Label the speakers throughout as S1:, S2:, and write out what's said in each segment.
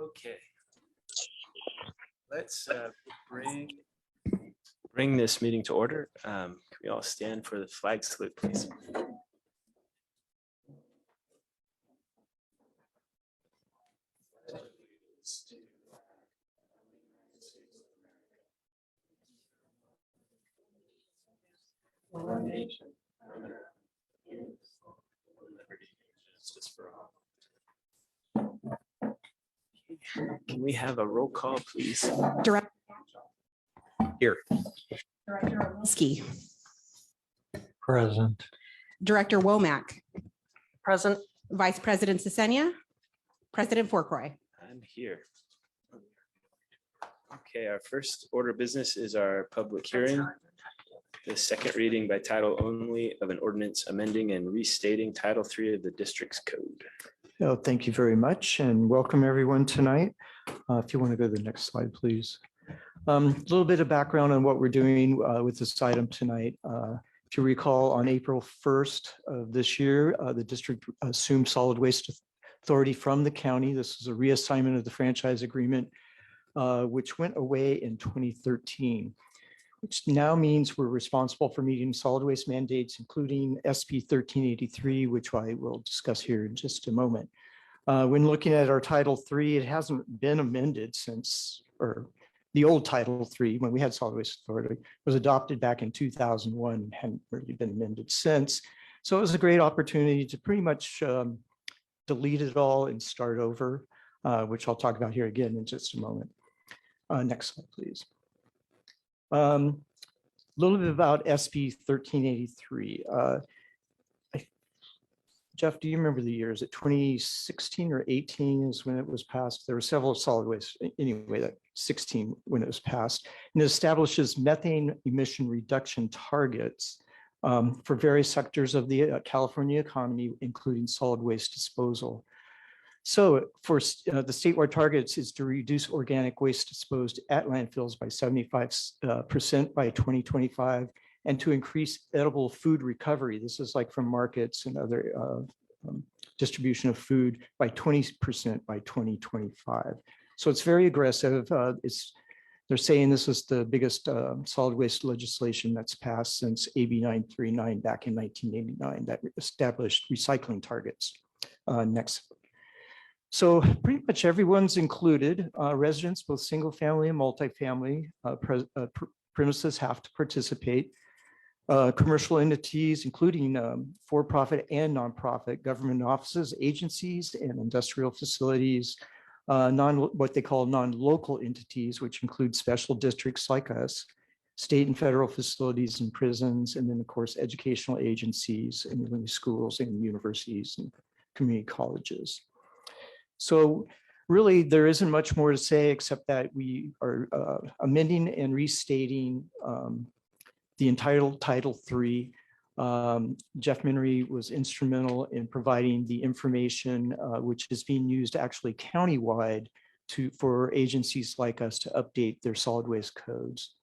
S1: Okay, let's bring this meeting to order. Can we all stand for the flag salute, please? One nation, under liberty, justice for all. Can we have a roll call, please?
S2: Director
S1: Here.
S2: Ski.
S3: Present.
S2: Director Womack.
S4: Present.
S2: Vice President Sesenia. President Fourcroy.
S1: I'm here. Okay, our first order of business is our public hearing. The second reading by title only of an ordinance amending and restating Title III of the district's code.
S3: Oh, thank you very much and welcome everyone tonight. If you want to go to the next slide, please. A little bit of background on what we're doing with this item tonight. If you recall, on April 1st of this year, the district assumed solid waste authority from the county. This is a reassignment of the franchise agreement, which went away in 2013. Which now means we're responsible for meeting solid waste mandates, including SB 1383, which I will discuss here in just a moment. When looking at our Title III, it hasn't been amended since, or the old Title III, when we had solid waste authority, was adopted back in 2001 and hadn't really been amended since. So it was a great opportunity to pretty much delete it all and start over, which I'll talk about here again in just a moment. Next slide, please. A little bit about SB 1383. Jeff, do you remember the year? Is it 2016 or 18 is when it was passed? There were several solid waste, anyway, that 16 when it was passed. And it establishes methane emission reduction targets for various sectors of the California economy, including solid waste disposal. So for the statewide targets is to reduce organic waste disposed at landfills by 75% by 2025 and to increase edible food recovery. This is like from markets and other distribution of food by 20% by 2025. So it's very aggressive. They're saying this is the biggest solid waste legislation that's passed since AB 939 back in 1989 that established recycling targets. Next. So pretty much everyone's included. Residents, both single family and multifamily premises have to participate. Commercial entities, including for-profit and nonprofit government offices, agencies, and industrial facilities, what they call non-local entities, which include special districts like us, state and federal facilities and prisons, and then of course, educational agencies, and schools and universities and community colleges. So really, there isn't much more to say except that we are amending and restating the entitled Title III. Jeff Minery was instrumental in providing the information which is being used actually countywide for agencies like us to update their solid waste codes.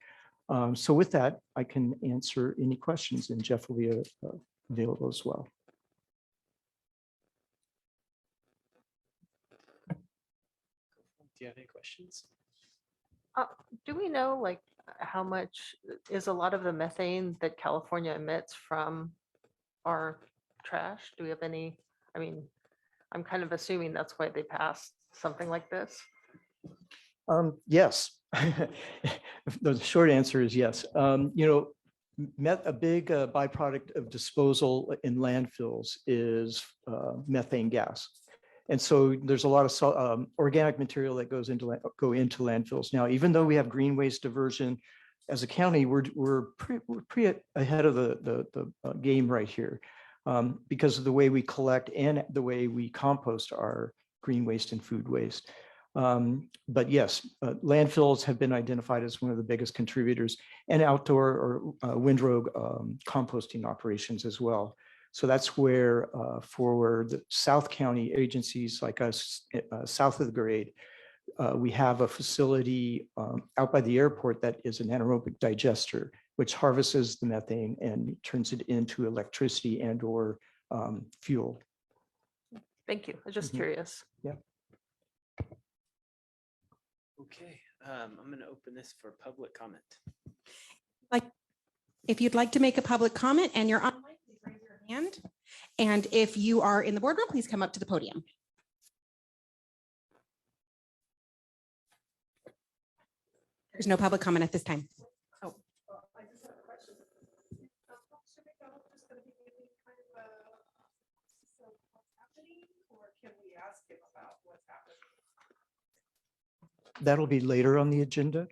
S3: So with that, I can answer any questions and Jeff will be available as well.
S1: Do you have any questions?
S4: Do we know like how much is a lot of the methane that California emits from our trash? Do we have any? I mean, I'm kind of assuming that's why they passed something like this.
S3: Yes. The short answer is yes. You know, a big byproduct of disposal in landfills is methane gas. And so there's a lot of organic material that go into landfills. Now, even though we have green waste diversion as a county, we're pretty ahead of the game right here because of the way we collect and the way we compost our green waste and food waste. But yes, landfills have been identified as one of the biggest contributors, and outdoor or windrow composting operations as well. So that's where for the South County agencies like us south of the grade, we have a facility out by the airport that is an anaerobic digester, which harvests the methane and turns it into electricity and or fuel.
S4: Thank you. I was just
S3: Mhm.
S4: curious.
S1: Okay, I'm going to open this for public comment.
S2: If you'd like to make a public comment and you're online, please raise your hand. And if you are in the boardroom, please come up to the podium. There's no public comment at this time.
S5: I just have a question. Should we know if there's going to be any kind of what's happening, or can we ask him about what's happening?
S3: That'll be later on the agenda.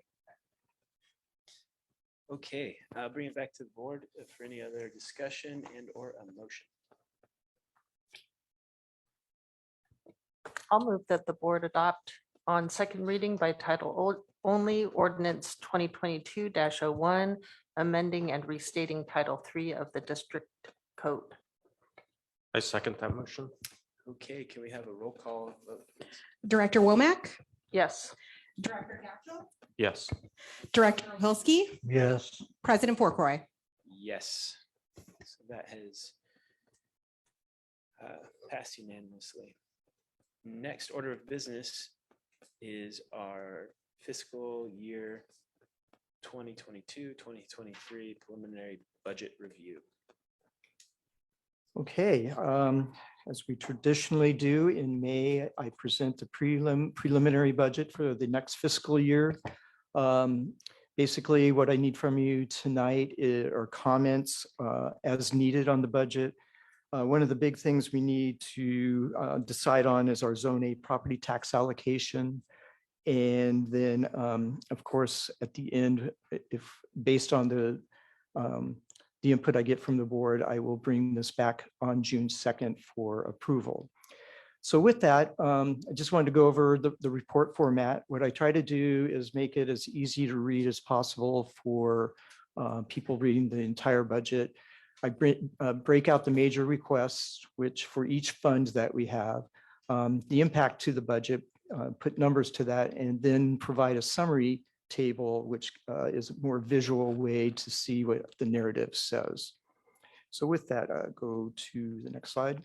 S1: Okay, I'll bring it back to the board for any other discussion and or a motion.
S4: I'll move that the board adopt on second reading by title only ordinance 2022-01, amending and restating Title 3 of the district code.
S6: I second that motion.
S1: Okay, can we have a roll call vote, please?
S2: Director Womack,
S4: Yes.
S2: Director Capshaw,
S6: Yes.
S2: Director Hilsky,
S3: Yes.
S2: President Fourcroy.
S1: Yes. So that has passed unanimously. Next order of business is our fiscal year 2022-2023 preliminary budget review.
S3: Okay, as we traditionally do in May, I present the preliminary budget for the next fiscal year. Basically, what I need from you tonight are comments as needed on the budget. One of the big things we need to decide on is our Zone A property tax allocation. And then, of course, at the end, if based on the input I get from the board, I will bring this back on June 2nd for approval. So with that, I just wanted to go over the report format. What I try to do is make it as easy to read as possible for people reading the entire budget. I break out the major requests, which for each fund that we have, the impact to the budget, put numbers to that, and then provide a summary table, which is a more visual way to see what the narrative says. So with that, go to the next slide.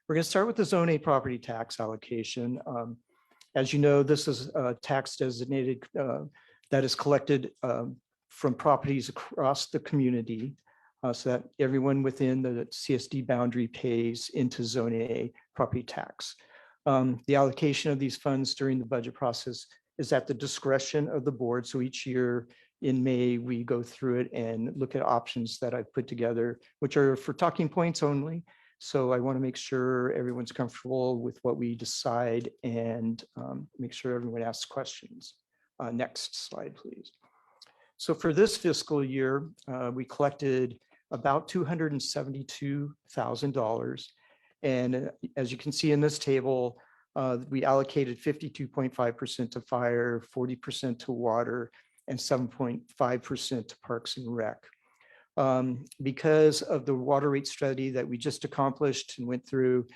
S3: We're going to start with the Zone A property tax allocation. As you know, this is a tax designated that is collected from properties across the community so that everyone within the CSD boundary pays into Zone A property tax. The allocation of these funds during the budget process is at the discretion of the board. So each year in May, we go through it and look at options that I've put together, which are for talking points only. So I want to make sure everyone's comfortable with what we decide and make sure everyone asks questions. Next slide, please. So for this fiscal year, we collected about $272,000. And as you can see in this table, we allocated 52.5% to fire, 40% to water, and 7.5% to parks and rec. Because of the water rate study that we just accomplished and went through,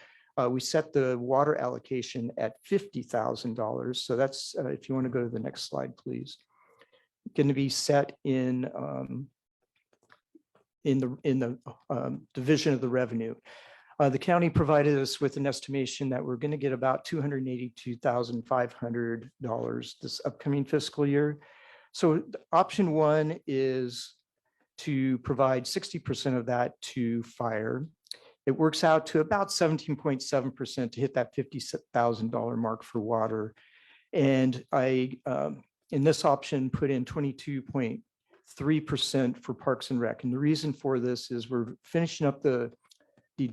S3: we set the water allocation at $50,000. So that's, if you want to go to the next slide, please, going to be set in the division of the revenue. The county provided us with an estimation that we're going to get about $282,500 this upcoming fiscal year. So option one is to provide 60% of that to fire. It works out to about 17.7% to hit that $50,000 mark for water. And I, in this option, put in 22.3% for parks and rec. And the reason for this is we're finishing up the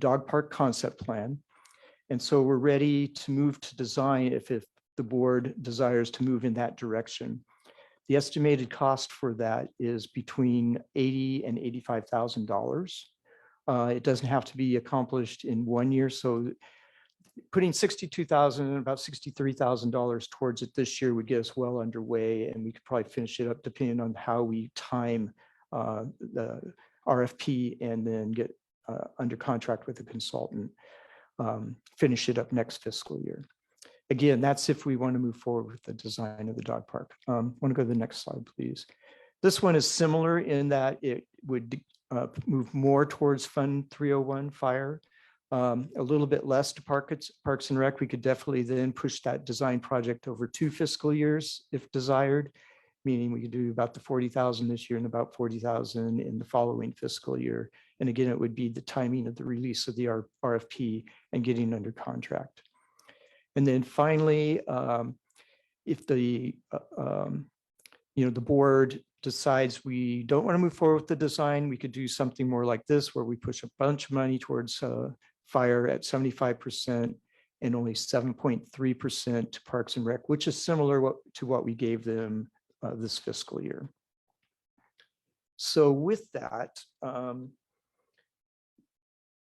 S3: dog park concept plan. And so we're ready to move to design if the board desires to move in that direction. The estimated cost for that is between $80,000 and $85,000. It doesn't have to be accomplished in 1 year. So putting $62,000 and about $63,000 towards it this year would get us well underway, and we could probably finish it up depending on how we time the RFP and then get under contract with a consultant, finish it up next fiscal year. Again, that's if we want to move forward with the design of the dog park. Want to go to the next slide, please. This one is similar in that it would move more towards Fund 301 fire, a little bit less to Parks and Rec. We could definitely then push that design project over 2 fiscal years if desired, meaning we could do about the 40,000 this year and about 40,000 in the following fiscal year. And again, it would be the timing of the release of the RFP and getting under contract. And then finally, if the the board decides we don't want to move forward with the design, we could do something more like this, where we push a bunch of money towards fire at 75% and only 7.3% to Parks and Rec, which is similar to what we gave them this fiscal year. So with that,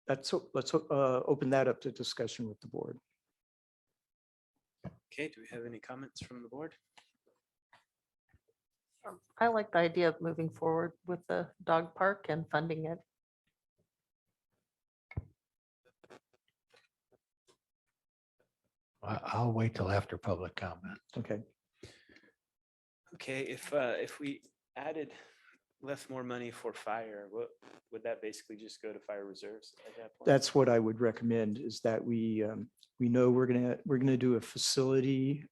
S3: let's open that up to discussion with the board.
S1: Okay, do we have any comments from the board?
S4: I like the idea of moving forward with the dog park and funding it.
S7: I'll wait till after public comment.
S3: Okay.
S1: Okay, if we left more money for fire, what would that basically just go to fire reserves at that point?
S3: That's what I would recommend, is that we know we're gonna do a facility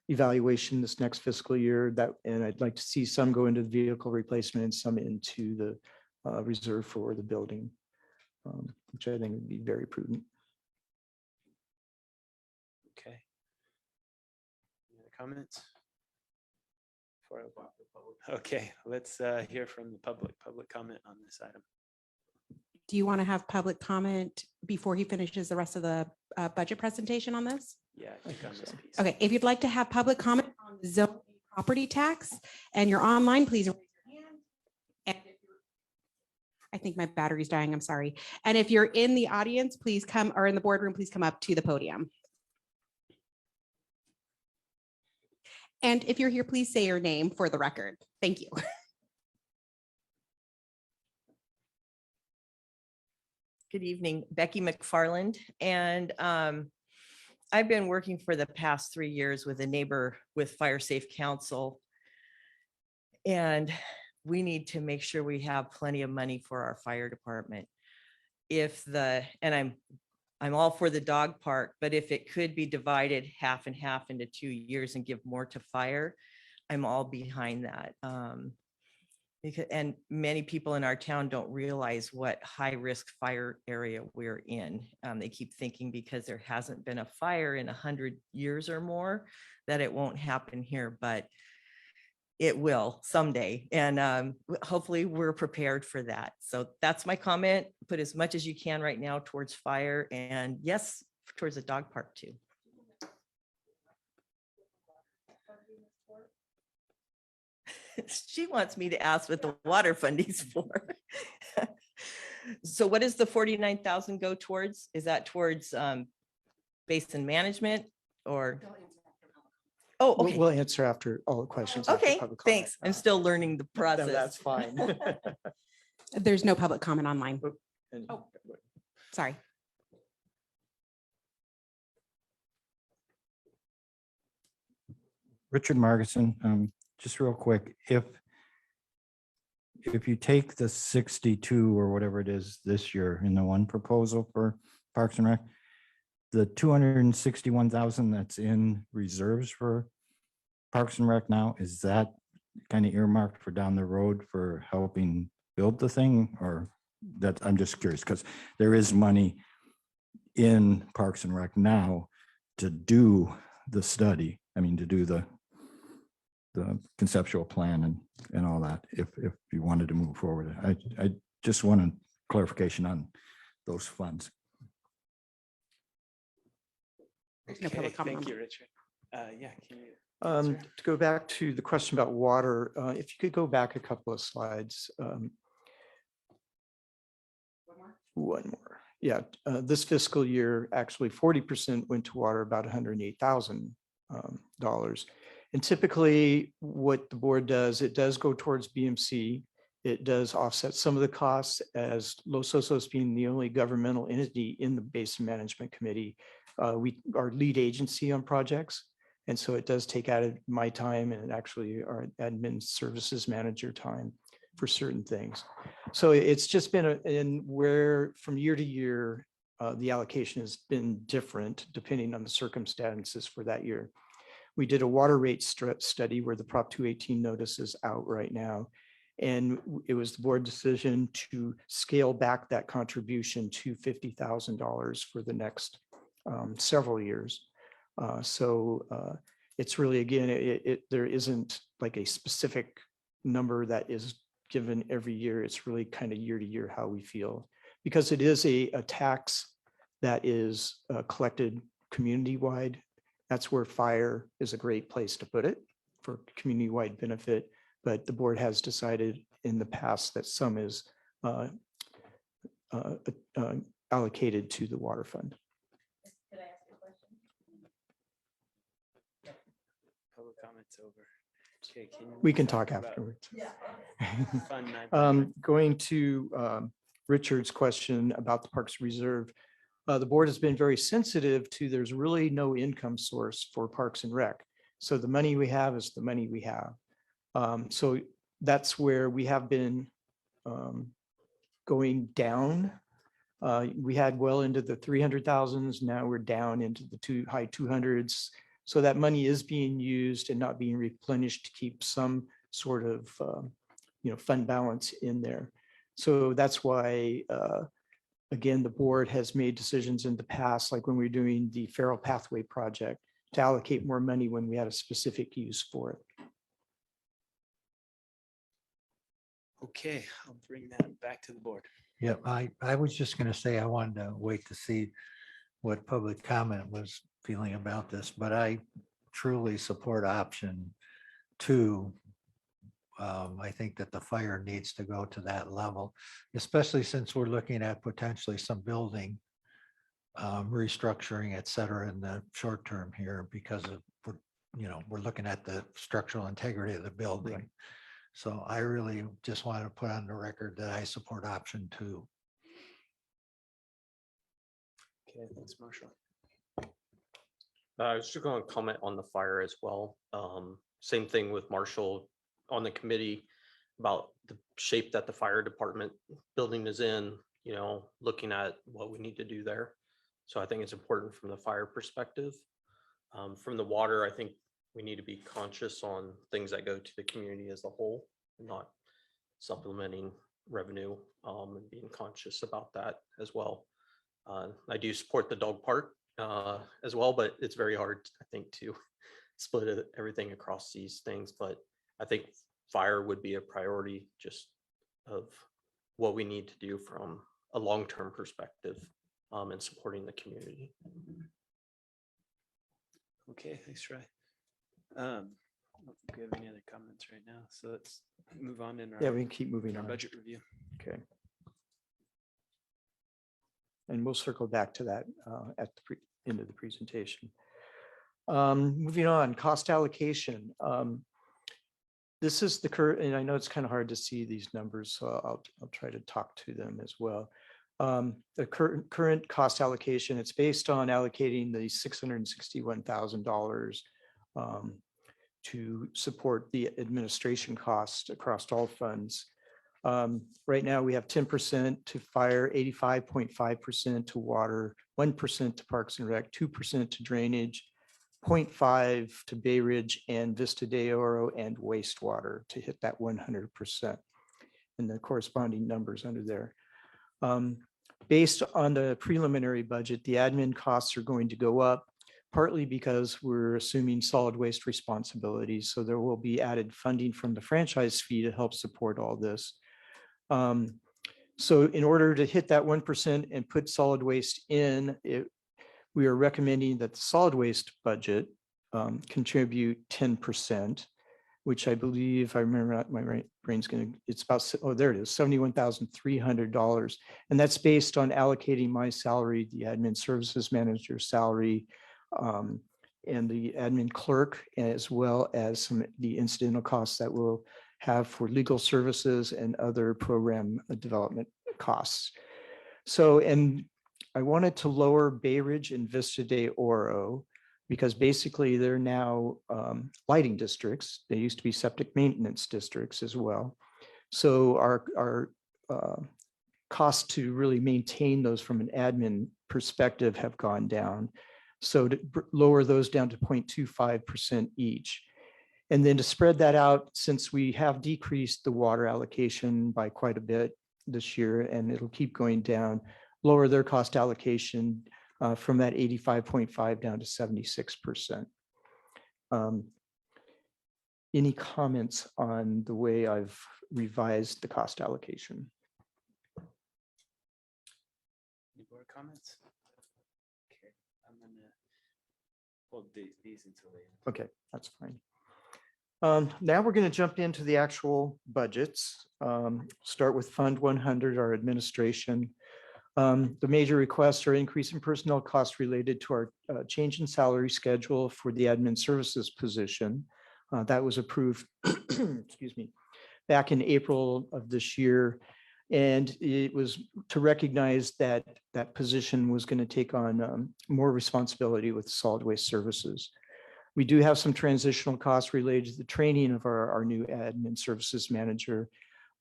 S3: evaluation this next fiscal year, and I'd like to see some go into the vehicle replacement and some into the reserve for the building, which I think would be very prudent.
S1: Okay. Any other comments? Okay, let's hear from the public comment on this item.
S2: Do you want to have public comment before he finishes the rest of the budget presentation on this?
S1: Yeah, I think on this piece.
S2: Okay, if you'd like to have public comment on the zone property tax and you're online, please raise your hand. And I think my battery's dying, I'm sorry. And if you're in the audience, please come, or in the boardroom, please come up to the podium. And if you're here, please say your name for the record. Thank you.
S8: Good evening, Becky McFarland. And I've been working for the past 3 years with a neighbor with Fire Safe Council. And we need to make sure we have plenty of money for our fire department. I'm all for the dog park, but if it could be divided half and half into 2 years and give more to fire, I'm all behind that. And many people in our town don't realize what high risk fire area we're in. They keep thinking because there hasn't been a fire in 100 years or more that it won't happen here, but it will someday. And hopefully we're prepared for that. So that's my comment. Put as much as you can right now towards fire, and yes, towards the dog park too. She wants me to ask what the water funding's for. So what does the 49,000 go towards? Is that towards basin management or? Oh, okay.
S3: We'll answer after all the questions. after
S8: Okay,
S3: public comment.
S8: thanks. I'm still learning the
S3: No,
S8: process.
S3: that's fine.
S2: There's no public comment online.
S3: And-
S2: Oh. Sorry.
S7: Richard Margison, just real quick, if you take the 62 or whatever it is this year in the one proposal for Parks and Rec, the 261,000 that's in reserves for Parks and Rec now, is that kind of earmarked for down the road for helping build the thing? Or that, I'm just curious, because there is money in Parks and Rec now to do the study. I mean, to do the conceptual plan and all that, if you wanted to move forward. I just wanted clarification on those funds.
S2: There's no
S1: Okay,
S2: public comment.
S1: thank you, Richard. Yeah, can you?
S3: To go back to the question about water, if you could go back a couple of slides. One more. Yeah, this fiscal year, actually 40% went to water, about $108,000. And typically what the board does, it does go towards BMC It does offset some of the costs, as Los Osos being the only governmental entity in the Basin Management Committee. We are lead agency on projects. And so it does take out of my time and actually our admin services manager time for certain things. So it's just been in where from year to year, the allocation has been different depending on the circumstances for that year. We did a water rate study where the Prop 218 notice is out right now. And it was the board decision to scale back that contribution to $50,000 for the next several years. It's really, again, there isn't like a specific number that is given every year. It's really kind of year to year how we feel, because it is a tax that is collected community-wide. That's where fire is a great place to put it for community-wide benefit. But the board has decided in the past that some is allocated to the water fund.
S1: Public comments over. Okay,
S3: We can talk
S1: about
S3: afterwards.
S1: Fund 9.
S3: Going to Richard's question about the Parks Reserve. The board has been very sensitive to there's really no income source for Parks and Rec. So the money we have is the money we have. So that's where we have been going down. We had well into the 300,000s. Now we're down into the high 200s. So that money is being used and not being replenished to keep some sort of fund balance in there. So that's why, again, the board has made decisions in the past, like when we were doing the Feral Pathway project, to allocate more money when we had a specific use for it.
S1: Okay, I'll bring that back to the board.
S9: Yeah, I was just going to say I wanted to wait to see what public comment was feeling about this, but I truly support option 2. I think that the fire needs to go to that level, especially since we're looking at potentially some building restructuring, et cetera, in the short term here, because of we're looking at the structural integrity of the building.
S3: Right.
S9: So I really just want to put on the record that I support option 2.
S1: Okay, thanks, Marshall.
S6: I was just going to comment on the fire as well. Same thing with Marshall on the committee about the shape that the fire department building is in, looking at what we need to do there. So I think it's important from the fire perspective. From the water, I think we need to be conscious on things that go to the community as a whole, not supplementing revenue, and being conscious about that as well. I do support the dog park as well, but it's very hard, I think, to split everything across these things. But I think fire would be a priority, just of what we need to do from a long-term perspective, and supporting the community.
S1: Okay, thanks, Troy. I don't think we have any other comments right now, so let's move on in
S3: Yeah,
S1: our
S3: we can keep moving on.
S1: budget review.
S3: Okay. And we'll circle back to that at the end of the presentation. Moving on, cost allocation. This is the current, and I know it's kind of hard to see these numbers, so I'll try to talk to them as well. The current cost allocation, it's based on allocating the $661,000 to support the administration costs across all funds. Right now we have 10% to fire, 85.5% to water, 1% to Parks and Rec, 2% to drainage, 0.5 to Bay Ridge and Vista de Oro and wastewater to hit that 100%. And the corresponding numbers under there. Based on the preliminary budget, the admin costs are going to go up, partly because we're assuming solid waste responsibilities. So there will be added funding from the franchise fee to help support all this. So in order to hit that 1% and put solid waste in, we are recommending that the solid waste budget contribute 10%, which I believe, I remember, my brain's it's about, oh, there it is, $71,300. And that's based on allocating my salary, the admin services manager's salary, and the admin clerk, as well as the incidental costs that will have for legal services and other program development costs. So, and I wanted to lower Bay Ridge and Vista de Oro because basically they're now lighting districts. They used to be septic maintenance districts as well. So our costs to really maintain those from an admin perspective have gone down. So to lower those down to 0.25% each. And then to spread that out, since we have decreased the water allocation by quite a bit this year, and it'll keep going down, lower their cost allocation from that 85.5 down to 76%. Any comments on the way I've revised the cost allocation?
S1: Any more comments? Okay, I'm gonna hold these until they.
S3: Okay, that's fine. Now we're going to jump into the actual budgets. Start with Fund 100, our administration. The major requests are increase in personnel costs related to our change in salary schedule for the admin services position. That was approved, excuse me, back in April of this year. And it was to recognize that that position was going to take on more responsibility with solid waste services. We do have some transitional costs related to the training of our new admin services manager.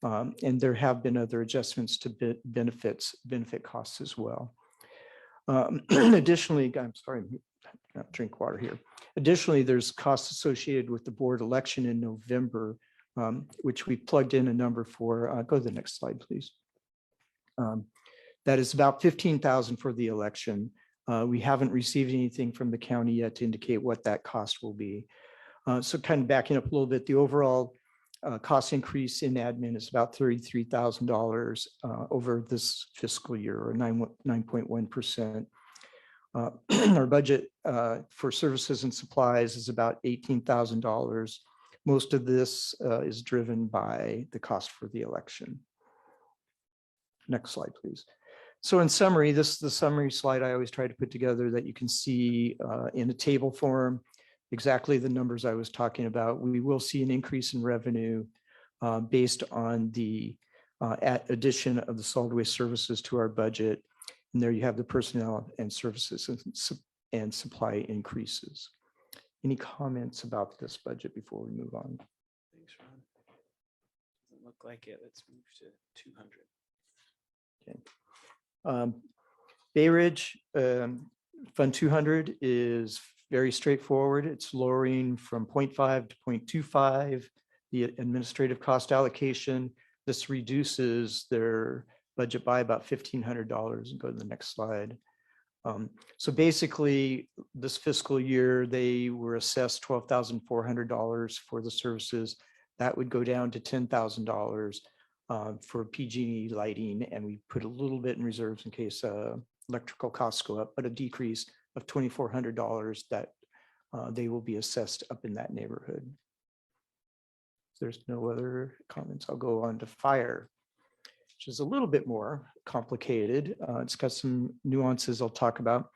S3: And there have been other adjustments to benefit costs as well. Additionally, I'm sorry, not drink water here. Additionally, there's costs associated with the board election in November, which we plugged in a number for. Go to the next slide, please. That is about $15,000 for the election. We haven't received anything from the county yet to indicate what that cost will be. So kind of backing up a little bit, the overall cost increase in admin is about $33,000 over this fiscal year, or 9.1%. Our budget for services and supplies is about $18,000. Most of this is driven by the cost for the election. Next slide, please. So in summary, this is the summary slide I always try to put together that you can see in a table form, exactly the numbers I was talking about. We will see an increase in revenue based on the addition of the solid waste services to our budget. And there you have the personnel and services and supply increases. Any comments about this budget before we move on?
S1: Thanks, Ron. Doesn't look like it. Let's move to 200.
S3: Okay. Bay Ridge Fund 200 is very straightforward. It's lowering from 0.5 to 0.25, the administrative cost allocation. This reduces their budget by about $1,500. And go to the next slide. So basically, this fiscal year, they were assessed $12,400 for the services. That would go down to $10,000 for PG&E lighting, and we put a little bit in reserves in case electrical costs go up, but a decrease of $2,400 that they will be assessed up in that neighborhood. If there's no other comments, I'll go on to fire, which is a little bit more complicated. It's got some nuances I'll talk about.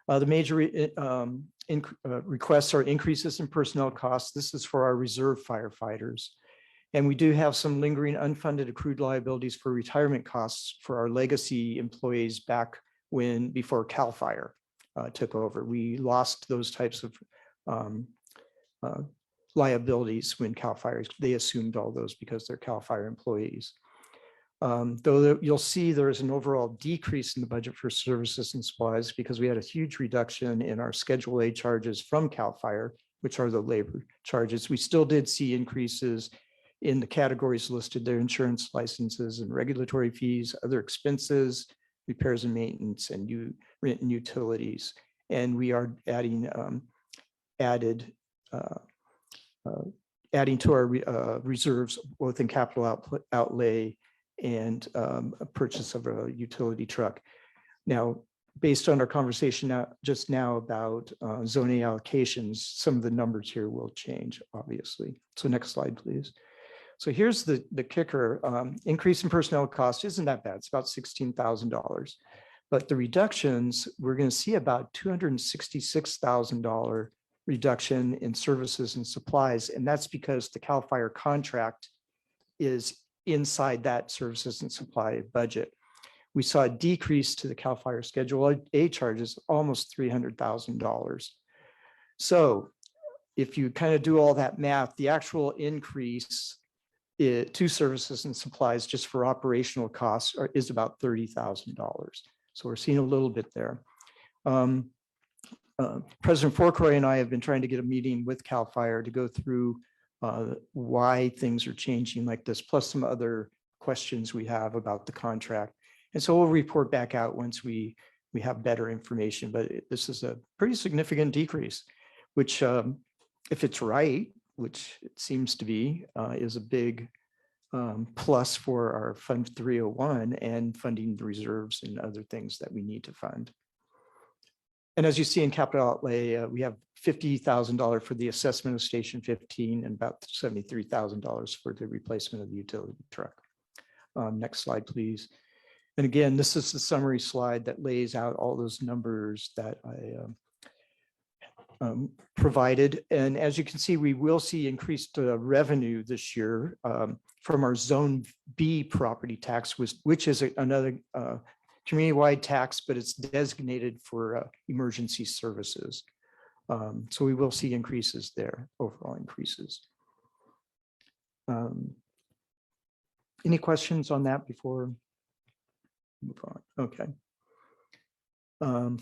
S3: The major requests are increases in personnel costs. This is for our reserve firefighters. And we do have some lingering unfunded accrued liabilities for retirement costs for our legacy employees back before CAL FIRE took over. We lost those types of liabilities when CAL FIRE, they assumed all those because they're CAL FIRE employees. Though you'll see there is an overall decrease in the budget for services and supplies because we had a huge reduction in our Schedule A charges from CAL FIRE, which are the labor charges. We still did see increases in the categories listed there: insurance, licenses, and regulatory fees, other expenses, repairs and maintenance, and rent and utilities. And we are adding to our reserves, both in capital outlay and a purchase of a utility truck. Now, based on our conversation just now about zoning allocations, some of the numbers here will change, obviously. So next slide, please. So here's the kicker. Increase in personnel cost isn't that bad. It's about $16,000. But the reductions, we're going to see about $266,000 reduction in services and supplies. And that's because the CAL FIRE contract is inside that services and supply budget. We saw a decrease to the CAL FIRE Schedule A charges, almost $300,000. So if you kind of do all that math, the actual increase to services and supplies just for operational costs is about $30,000. So we're seeing a little bit there. President Forcroy and I have been trying to get a meeting with CAL FIRE to go through why things are changing like this, plus some other questions we have about the contract. And so we'll report back out once we have better information, but this is a pretty significant decrease, which if it's right, which it seems to be, is a big plus for our Fund 301 and funding the reserves and other things that we need to fund. And as you see in capital outlay, we have $50,000 for the assessment of Station 15 and about $73,000 for the replacement of the utility truck. Next slide, please. And again, this is the summary slide that lays out all those numbers that I provided. And as you can see, we will see increased revenue this year from our Zone B property tax, which is another community-wide tax, but it's designated for emergency services. So we will see increases there, overall increases. Any questions on that before we move on? Okay.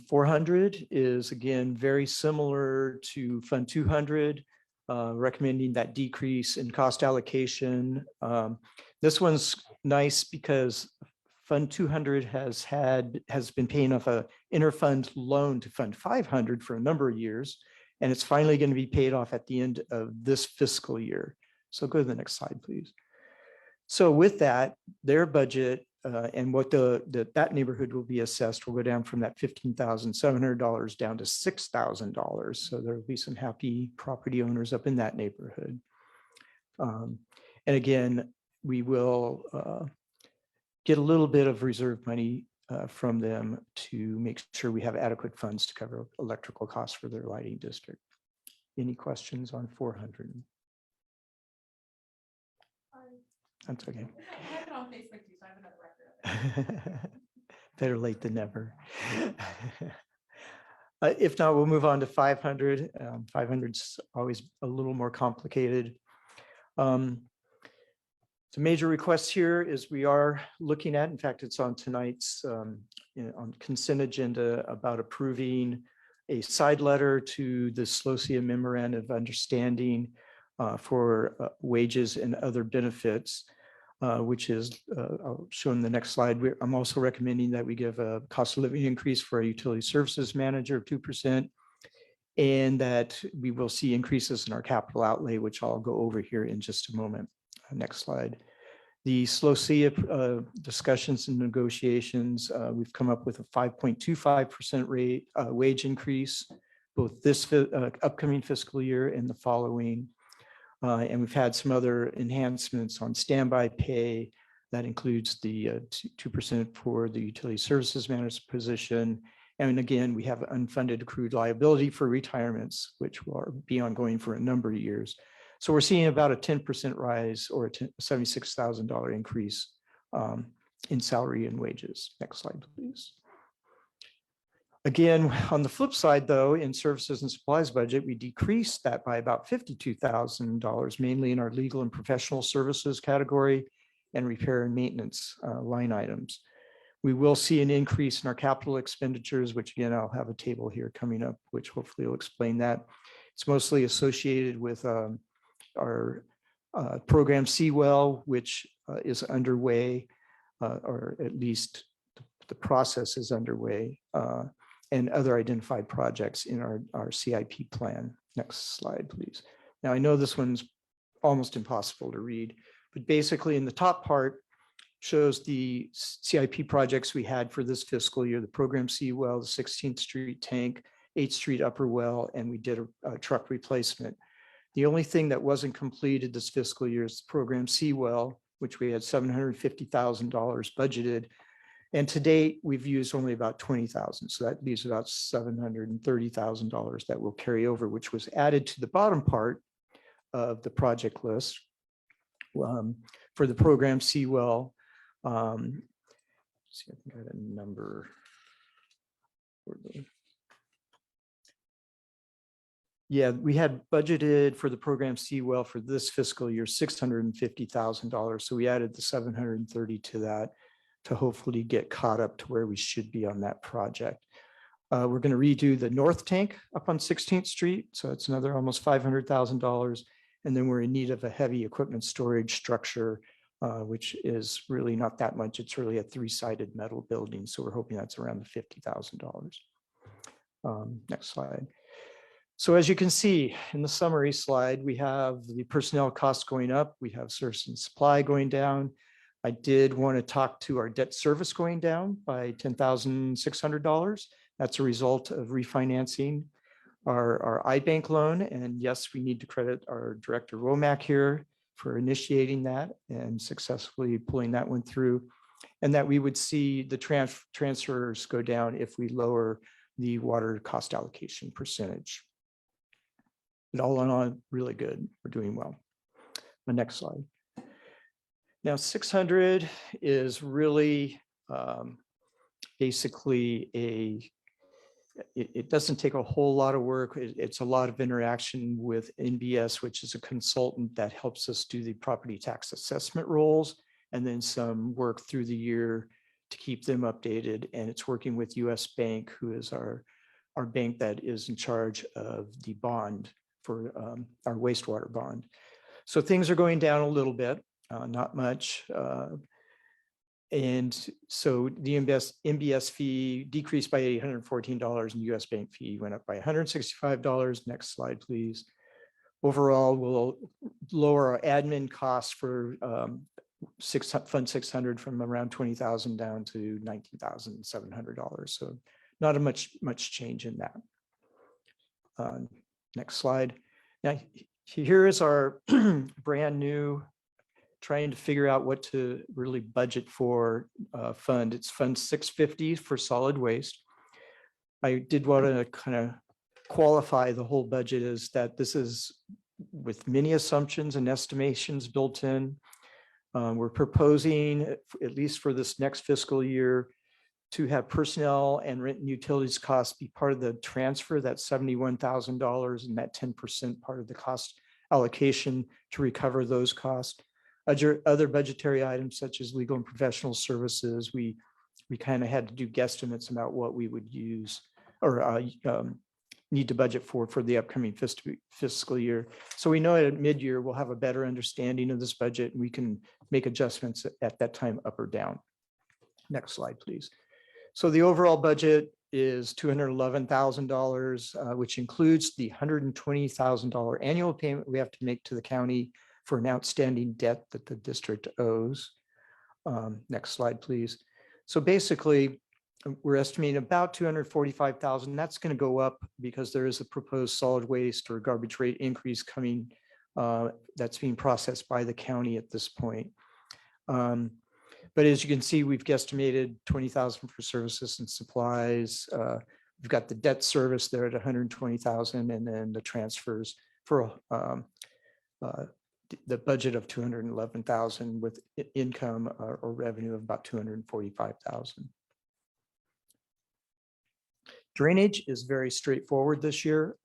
S3: 400 is again very similar to Fund 200, recommending that decrease in cost allocation. This one's nice because Fund 200 has been paying off a interfund loan to Fund 500 for a number of years, and it's finally going to be paid off at the end of this fiscal year. So go to the next slide, please. So with that, their budget and what that neighborhood will be assessed will go down from that $15,700 down to $6,000. So there will be some happy property owners up in that neighborhood. And again, we will get a little bit of reserve money from them to make sure we have adequate funds to cover electrical costs for their lighting district. Any questions on 400? That's okay.
S5: I have it on Facebook too, so I have another record of it.
S3: Better late than never. If not, we'll move on to 500. 500's always a little more complicated. The major request here is we are looking at, in fact, it's on tonight's on consent agenda about approving a side letter to the SLOSIA Memorandum of Understanding for wages and other benefits, which is I'll show in the next slide. I'm also recommending that we give a cost of living increase for a utility services manager of 2%, and that we will see increases in our capital outlay, which I'll go over here in just a moment. Next slide. The SLOSIA discussions and negotiations, we've come up with a 5.25% rate wage increase, both this upcoming fiscal year and the following. And we've had some other enhancements on standby pay. That includes the 2% for the utility services manager's position. And again, we have unfunded accrued liability for retirements, which will be ongoing for a number of years. So we're seeing about a 10% rise or a $76,000 increase in salary and wages. Next slide, please. Again, on the flip side, though, in services and supplies budget, we decreased that by about $52,000, mainly in our legal and professional services category and repair and maintenance line items. We will see an increase in our capital expenditures, which again, I'll have a table here coming up, which hopefully will explain that. It's mostly associated with our program Seawell, which is underway, or at least the process is underway, and other identified projects in our CIP plan. Next slide, please. Now, I know this one's almost impossible to read, but basically in the top part shows the CIP projects we had for this fiscal year, the program Seawell, the 16th Street tank, 8th Street upper well, and we did a truck replacement. The only thing that wasn't completed this fiscal year is the program Seawell, which we had $750,000 budgeted. And to date, we've used only about $20,000. So that leaves about $730,000 that will carry over, which was added to the bottom part of the project list. for the program Seawell. See, I think I got a number. Yeah, we had budgeted for the program Seawell for this fiscal year, $650,000. So we added the 730 to that to hopefully get caught up to where we should be on that project. We're going to redo the north tank up on 16th Street. So it's another almost $500,000. And then we're in need of a heavy equipment storage structure, which is really not that much. It's really a 3-sided metal building. So we're hoping that's around the $50,000. Next slide. So as you can see in the summary slide, we have the personnel costs going up. We have service and supply going down. I did want to talk to our debt service going down by $10,600. That's a result of refinancing our iBank loan. And yes, we need to credit our director Womack here for initiating that and successfully pulling that one through. And that we would see the transfers go down if we lower the water cost allocation percentage. But all in all, really good. We're doing well. The next slide. Now, 600 is really basically it doesn't take a whole lot of work. It's a lot of interaction with NBS, which is a consultant that helps us do the property tax assessment rolls, and then some work through the year to keep them updated. And it's working with US Bank, who is our bank that is in charge of the bond for our wastewater bond. So things are going down a little bit, not much. And so the MBS fee decreased by $814 and US Bank fee went up by $165. Next slide, please. Overall, we'll lower our admin costs for Fund 600 from around $20,000 down to $19,700. So not a much change in that. Next slide. Now, here is our brand new trying to figure out what to really budget for fund. It's Fund 650 for solid waste. I did want to kind of qualify the whole budget is that this is with many assumptions and estimations built in. We're proposing, at least for this next fiscal year, to have personnel and rent and utilities costs be part of the transfer, that $71,000 and that 10% part of the cost allocation to recover those costs. Other budgetary items such as legal and professional services, we kind of had to do guesstimates about what we would use or need to budget for the upcoming fiscal year. So we know at mid-year we'll have a better understanding of this budget and we can make adjustments at that time up or down. Next slide, please. So the overall budget is $211,000, which includes the $120,000 annual payment we have to make to the county for an outstanding debt that the district owes. Next slide, please. So basically, we're estimating about $245,000. That's going to go up because there is a proposed solid waste or garbage rate increase coming that's being processed by the county at this point. But as you can see, we've guesstimated $20,000 for services and supplies. We've got the debt service there at $120,000, and then the transfers for the budget of $211,000 with income or revenue of about $245,000. Drainage is very straightforward this year.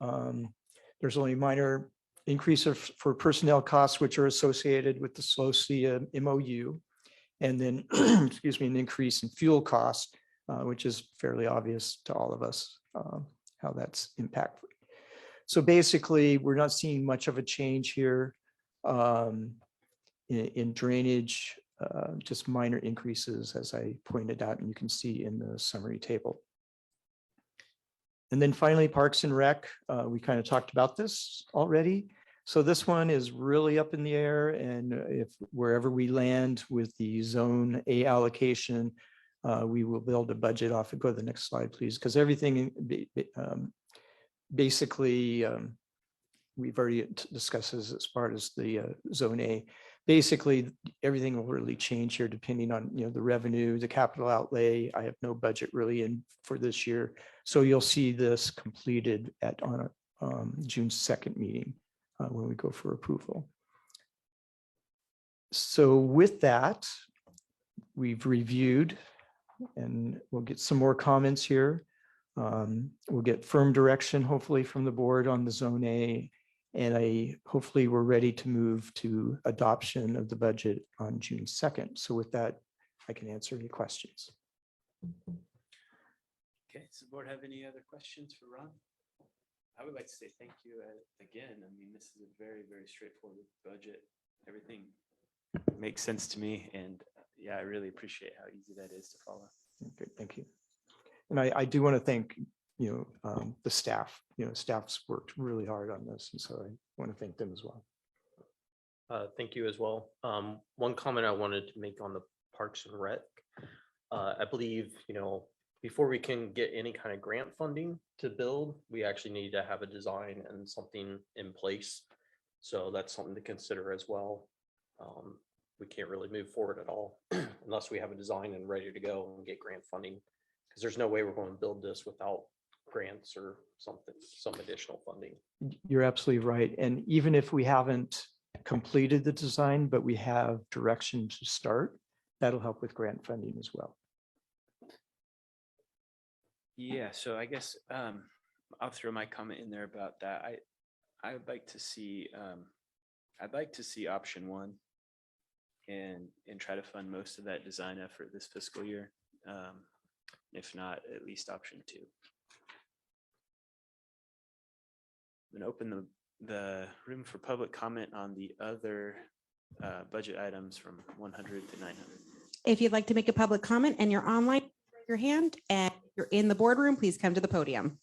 S3: There's only minor increase for personnel costs, which are associated with the SLOC MOU. And then, excuse me, an increase in fuel costs, which is fairly obvious to all of us how that's impactful. So basically, we're not seeing much of a change here in drainage, just minor increases, as I pointed out, and you can see in the summary table. And then finally, Parks and Rec, we kind of talked about this already. So this one is really up in the air, and if wherever we land with the Zone A allocation, we will build a budget off it. Go to the next slide, please, because everything basically we've already discussed this as part as the Zone A. Basically, everything will really change here depending on the revenue, the capital outlay. I have no budget really in for this year, so you'll see this completed on a June 2nd meeting when we go for approval. So with that, we've reviewed and we'll get some more comments here. We'll get firm direction, hopefully from the board on the Zone A. And hopefully we're ready to move to adoption of the budget on June 2nd. So with that, I can answer any questions.
S1: Okay, does the board have any other questions for Ron? I would like to say thank you again. I mean, this is a very, very straightforward budget. Everything makes sense to me. And yeah, I really appreciate how easy that is to follow.
S3: Okay, thank you. And I do want to thank, the staff, staff's worked really hard on this. And so I want to thank them as well.
S6: Thank you as well. One comment I wanted to make on the Parks and Rec. I believe, before we can get any kind of grant funding to build, we actually need to have a design and something in place. So that's something to consider as well. We can't really move forward at all unless we have a design and ready to go and get grant funding. Because there's no way we're going to build this without grants or something, some additional funding.
S3: You're absolutely right. And even if we haven't completed the design, but we have direction to start, that'll help with grant funding as well.
S1: Yeah, so I guess I'll throw my comment in there about that. I would like to see I'd like to see option one and try to fund most of that design effort this fiscal year. If not, at least option two. I'm gonna open the room for public comment on the other budget items from 100 to 900.
S2: If you'd like to make a public comment and you're online, raise your hand, and if you're in the boardroom, please come to the podium.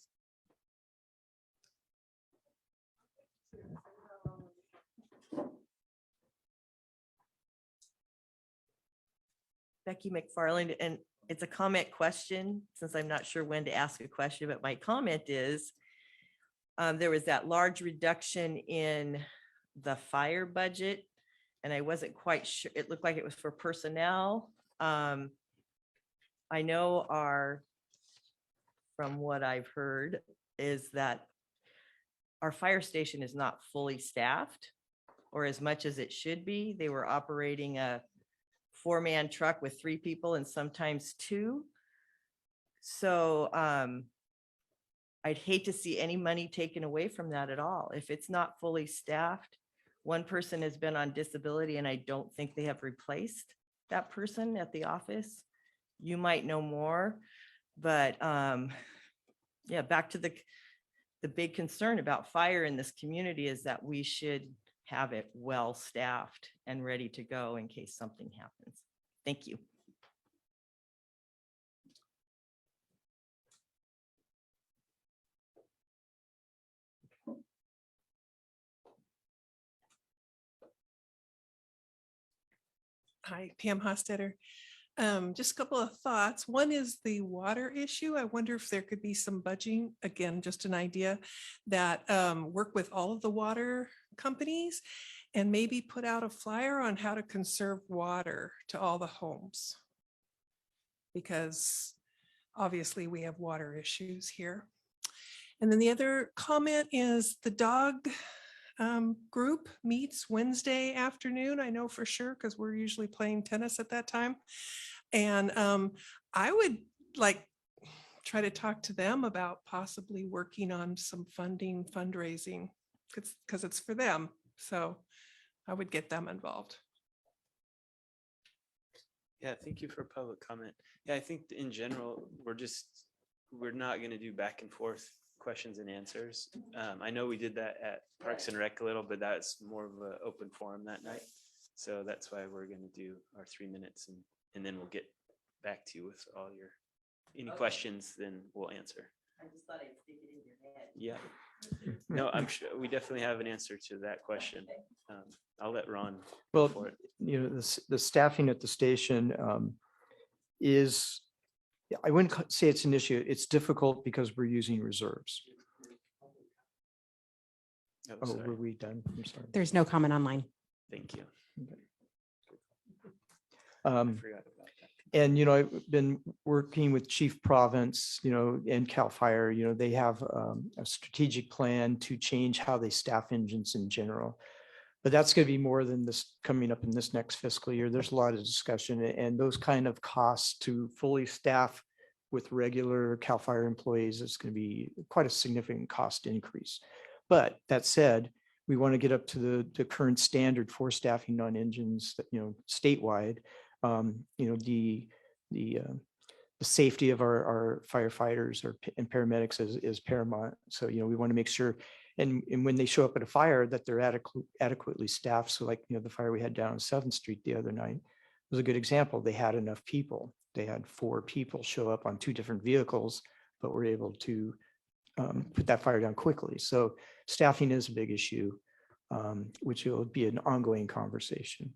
S8: Becky McFarland, and it's a comment question, since I'm not sure when to ask a question, but my comment is, there was that large reduction in the fire budget, and I wasn't quite sure. It looked like it was for personnel. I know from what I've heard, is that our fire station is not fully staffed, or as much as it should be. They were operating a 4-man truck with 3 people and sometimes 2. So I'd hate to see any money taken away from that at all. If it's not fully staffed, one person has been on disability and I don't think they have replaced that person at the office. You might know more, but yeah, back to the big concern about fire in this community is that we should have it well staffed and ready to go in case something happens. Thank you.
S5: Hi, Pam Hostetter. Just a couple of thoughts. One is the water issue. I wonder if there could be some budging, again, just an idea, that work with all of the water companies and maybe put out a flyer on how to conserve water to all the homes. Because obviously we have water issues here. And then the other comment is the dog group meets Wednesday afternoon. I know for sure because we're usually playing tennis at that time. And I would try to talk to them about possibly working on some fundraising because it's for them. So I would get them involved.
S1: Yeah, thank you for public comment. Yeah, I think in general, we're not going to do back and forth questions and answers. I know we did that at Parks and Rec a little, but that's more of an open forum that night. So that's why we're going to do our 3 minutes and then we'll get back to you with all any questions, then we'll answer.
S8: I just thought I'd stick it in your head.
S1: Yeah. No, I'm sure we definitely have an answer to that question. I'll let Ron.
S3: Well,
S1: for it.
S3: the staffing at the station is, I wouldn't say it's an issue. It's difficult because we're using reserves. Oh,
S1: sorry.
S3: were we done? I'm sorry.
S2: There's no comment online.
S1: Thank you.
S3: I
S1: I forgot about that.
S3: And, I've been working with Chief Province, and CAL FIRE, they have a strategic plan to change how they staff engines in general. But that's going to be more than this coming up in this next fiscal year. There's a lot of discussion and those kind of costs to fully staff with regular CAL FIRE employees is going to be quite a significant cost increase. But that said, we want to get up to the current standard for staffing on engines, statewide. The safety of our firefighters and paramedics is paramount. So, we want to make sure, and when they show up at a fire, that they're adequately staffed. So like, the fire we had down on 7th Street the other night was a good example. They had enough people. They had 4 people show up on 2 different vehicles, but were able to put that fire down quickly. So staffing is a big issue, which will be an ongoing conversation.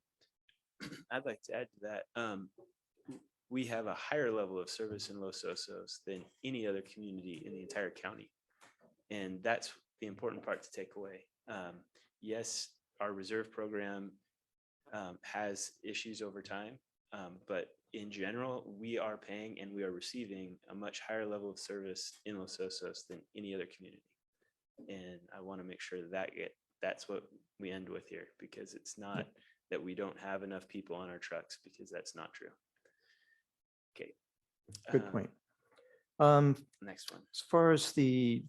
S1: I'd like to add to that. We have a higher level of service in Los Osos than any other community in the entire county. And that's the important part to take away. Yes, our reserve program has issues over time, but in general, we are paying and we are receiving a much higher level of service in Los Osos than any other community. And I want to make sure that's what we end with here, because it's not that we don't have enough people on our trucks, because that's not true. Okay.
S3: Good point.
S1: Next one.
S3: As far as the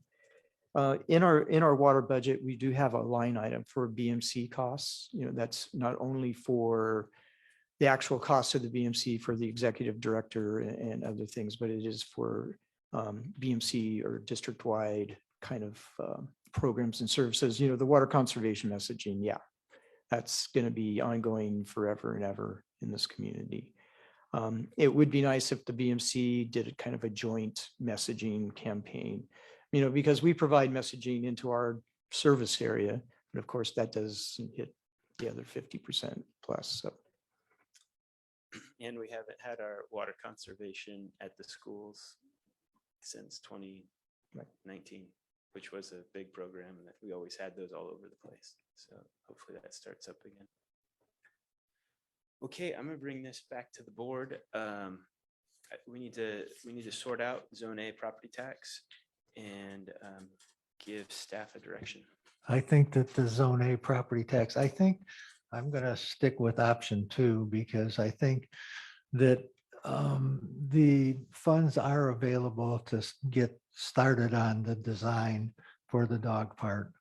S3: in our water budget, we do have a line item for BMC costs. That's not only for the actual cost of the BMC for the executive director and other things, but it is for BMC or district-wide kind of programs and services. The water conservation messaging, yeah, that's going to be ongoing forever and ever in this community. It would be nice if the BMC did a kind of a joint messaging campaign, because we provide messaging into our service area, but of course that does hit the other 50% plus. So.
S1: And we haven't had our water conservation at the schools since 2019, which was a big program that we always had those all over the place. So hopefully that starts up again. Okay, I'm gonna bring this back to the board. We need to sort out Zone A property tax and give staff a direction.
S9: I think that the Zone A property tax, I think I'm going to stick with option 2, because I think that the funds are available to get started on the design for the dog park.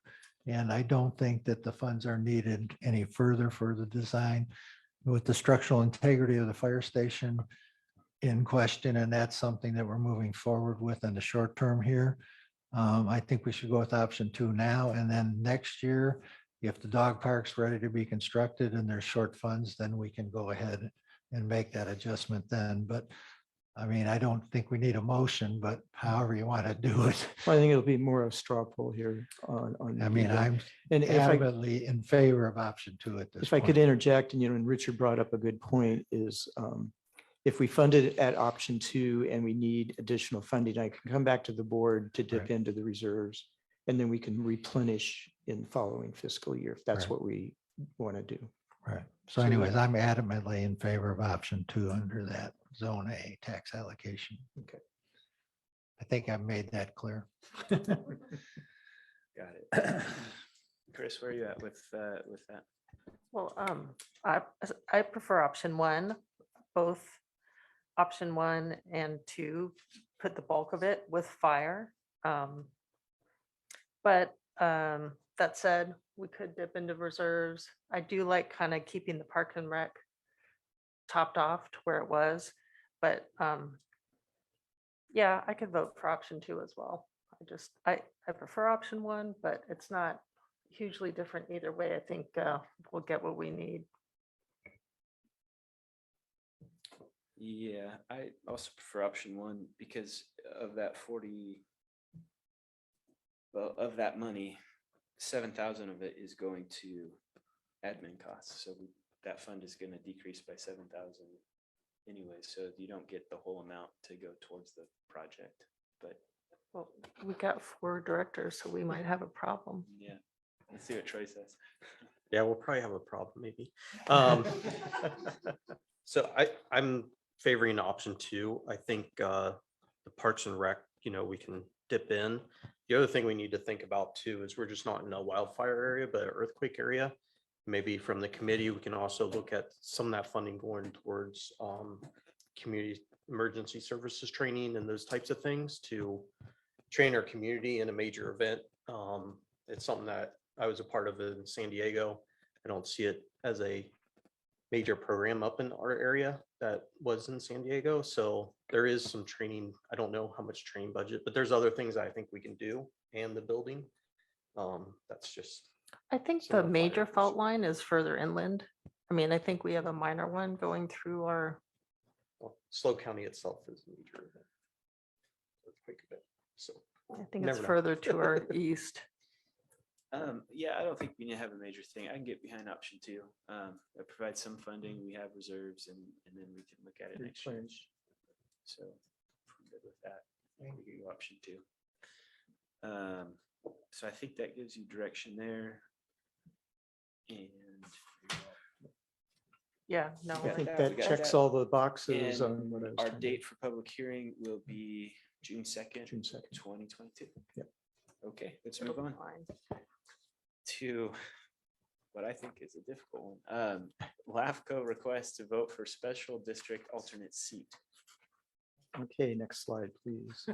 S9: And I don't think that the funds are needed any further for the design with the structural integrity of the fire station in question. And that's something that we're moving forward with in the short term here. I think we should go with option 2 now, and then next year, if the dog park's ready to be constructed and there's short funds, then we can go ahead and make that adjustment then. But I mean, I don't think we need a motion, but however you want to do it.
S3: Well, I think it'll be more of a straw poll here on.
S9: I mean, I'm
S3: and if I,
S9: adamantly in favor of option 2 at this
S3: if I
S9: point.
S3: could interject, and Richard brought up a good point, is if we funded it at option 2 and we need additional funding, I can come back to the board to dip
S9: Right.
S3: into the reserves, and then we can replenish in the following fiscal year if that's
S9: Right.
S3: what we want to do.
S9: Right. So anyways, I'm adamantly in favor of option 2 under that Zone A tax allocation.
S3: Okay.
S9: I think I've made that clear.
S1: Got it. Chris, where are you at with that?
S4: Well, I prefer option 1, both option 1 and 2, put the bulk of it with fire. But that said, we could dip into reserves. I do like kind of keeping the park and rec topped off to where it was, but yeah, I could vote for option 2 as well. I prefer option 1, but it's not hugely different either way. I think we'll get what we need.
S1: Yeah, I also prefer option 1 because of that 40. Well, of that money, 7,000 of it is going to admin costs. So that fund is going to decrease by 7,000 anyway. So you don't get the whole amount to go towards the project. But
S4: Well, we got 4 directors, so we might have a problem.
S1: yeah, let's see what Troy says.
S6: Yeah, we'll probably have a problem maybe. So I'm favoring option 2. I think the Parks and Rec, we can dip in. The other thing we need to think about too is we're just not in a wildfire area, but an earthquake area. maybe from the committee, we can also look at some of that funding going towards community emergency services training and those types of things to train our community in a major event. It's something that I was a part of in San Diego. I don't see it as a major program up in our area that was in San Diego. So there is some training. I don't know how much training budget, but there's other things I think we can do and the building. That's just.
S4: I think
S6: some
S4: the
S6: of
S4: major
S6: fire
S4: fault line is further inland. I mean, I think we have a minor one going through our,
S6: Well, SLO County itself is a major event. Earthquake event. So
S4: I think it's
S6: Never know.
S4: further to our east.
S1: Yeah, I don't think we need to have a major thing. I can get behind option 2. That provides some funding. We have reserves and then we can look at it next year. So if we're good with that, we can go option 2. So I think that gives you direction there. And
S4: Yeah, no.
S3: I think
S1: we
S3: that
S1: got
S3: checks
S1: that.
S3: all the boxes
S1: And
S3: on what I was.
S1: our
S3: trying to-
S1: date for public hearing will be June 2nd,
S3: June 2nd.
S1: 2022.
S3: Yep.
S1: Okay, let's move on to what I think is a difficult one. Lavco requests to vote for special district alternate seat.
S3: Okay, next slide, please.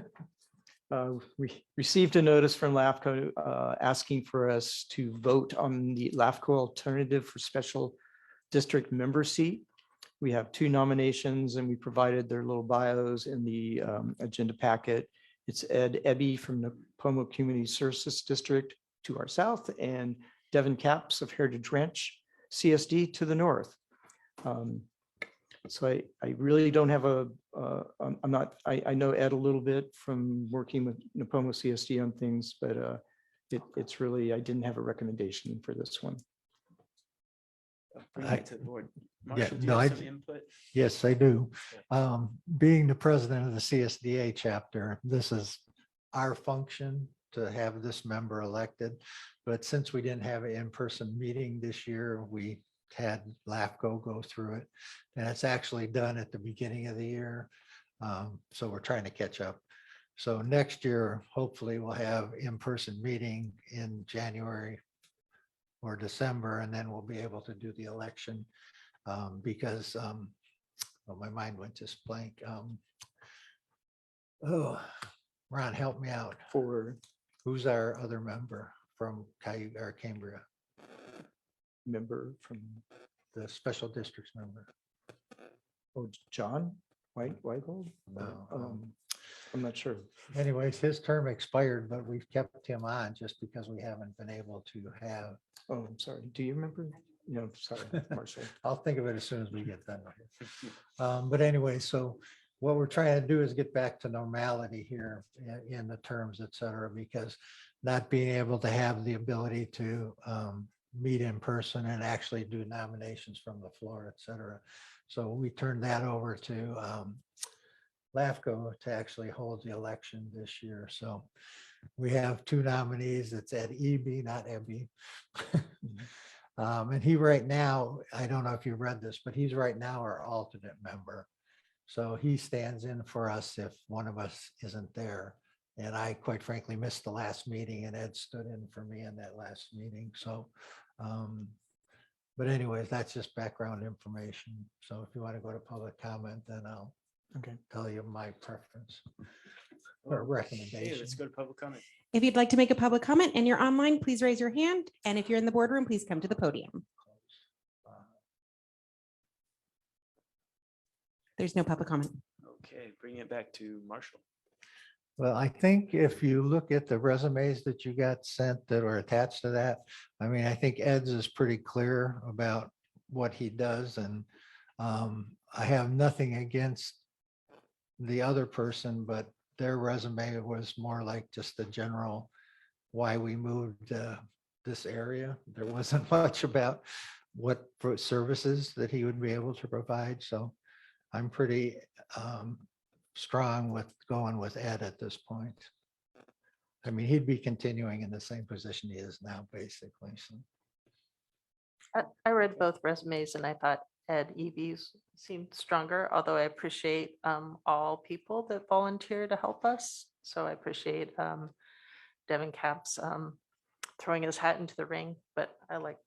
S3: We received a notice from Lavco asking for us to vote on the Lavco alternative for special district member seat. We have 2 nominations and we provided their little bios in the agenda packet. It's Ed Ebby from the Pomo Community Services District to our south and Devin Capps of Heritage Ranch CSD to the north. So I really don't have I know Ed a little bit from working with Napomo CSD on things, but it's really, I didn't have a recommendation for this one.
S1: Bring it to the board.
S9: Yeah,
S1: Marshall, do you
S9: no,
S1: have
S9: I-
S1: some input?
S9: Yes, I do. Being the president of the CSDA chapter, this is our function to have this member elected. But since we didn't have an in-person meeting this year, we had Lavco go through it. And it's actually done at the beginning of the year. So we're trying to catch up. So next year, hopefully we'll have in-person meeting in January or December, and then we'll be able to do the election. Because well, my mind went just blank. Ron, help me out.
S3: For
S9: Who's our other member from Cambria,
S3: member from,
S9: the special districts member?
S3: John Whitegold?
S9: No.
S3: I'm not sure.
S9: Anyways, his term expired, but we've kept him on just because we haven't been able to have.
S3: Oh, I'm sorry. Do you remember? No, sorry, Marshall.
S9: I'll think of it as soon as we get done with it. But anyway, so what we're trying to do is get back to normality here in the terms, et cetera, because not being able to have the ability to meet in person and actually do nominations from the floor, et cetera. So we turned that over to Lavco to actually hold the election this year. So we have 2 nominees. It's Ed Eby, not Ebby. And he right now, I don't know if you read this, but he's right now our alternate member. So he stands in for us if one of us isn't there. And I quite frankly missed the last meeting and Ed stood in for me in that last meeting. So, but anyways, that's just background information. So if you want to go to public comment, then I'll tell you my preference or
S1: Okay,
S9: recommendation.
S1: let's go to public comment.
S2: If you'd like to make a public comment and you're online, please raise your hand. And if you're in the boardroom, please come to the podium. There's no public comment.
S1: Okay, bring it back to Marshall.
S9: Well, I think if you look at the resumes that you got sent that are attached to that, I mean, I think Ed's is pretty clear about what he does. And I have nothing against the other person, but their resume was more like just the general why we moved this area. There wasn't much about what services that he would be able to provide. So I'm pretty strong with going with Ed at this point. I mean, he'd be continuing in the same position he is now, basically. So
S4: I read both resumes and I thought Ed Eby's seemed stronger, although I appreciate all people that volunteer to help us. So I appreciate Devin Capps throwing his hat into the ring, but I like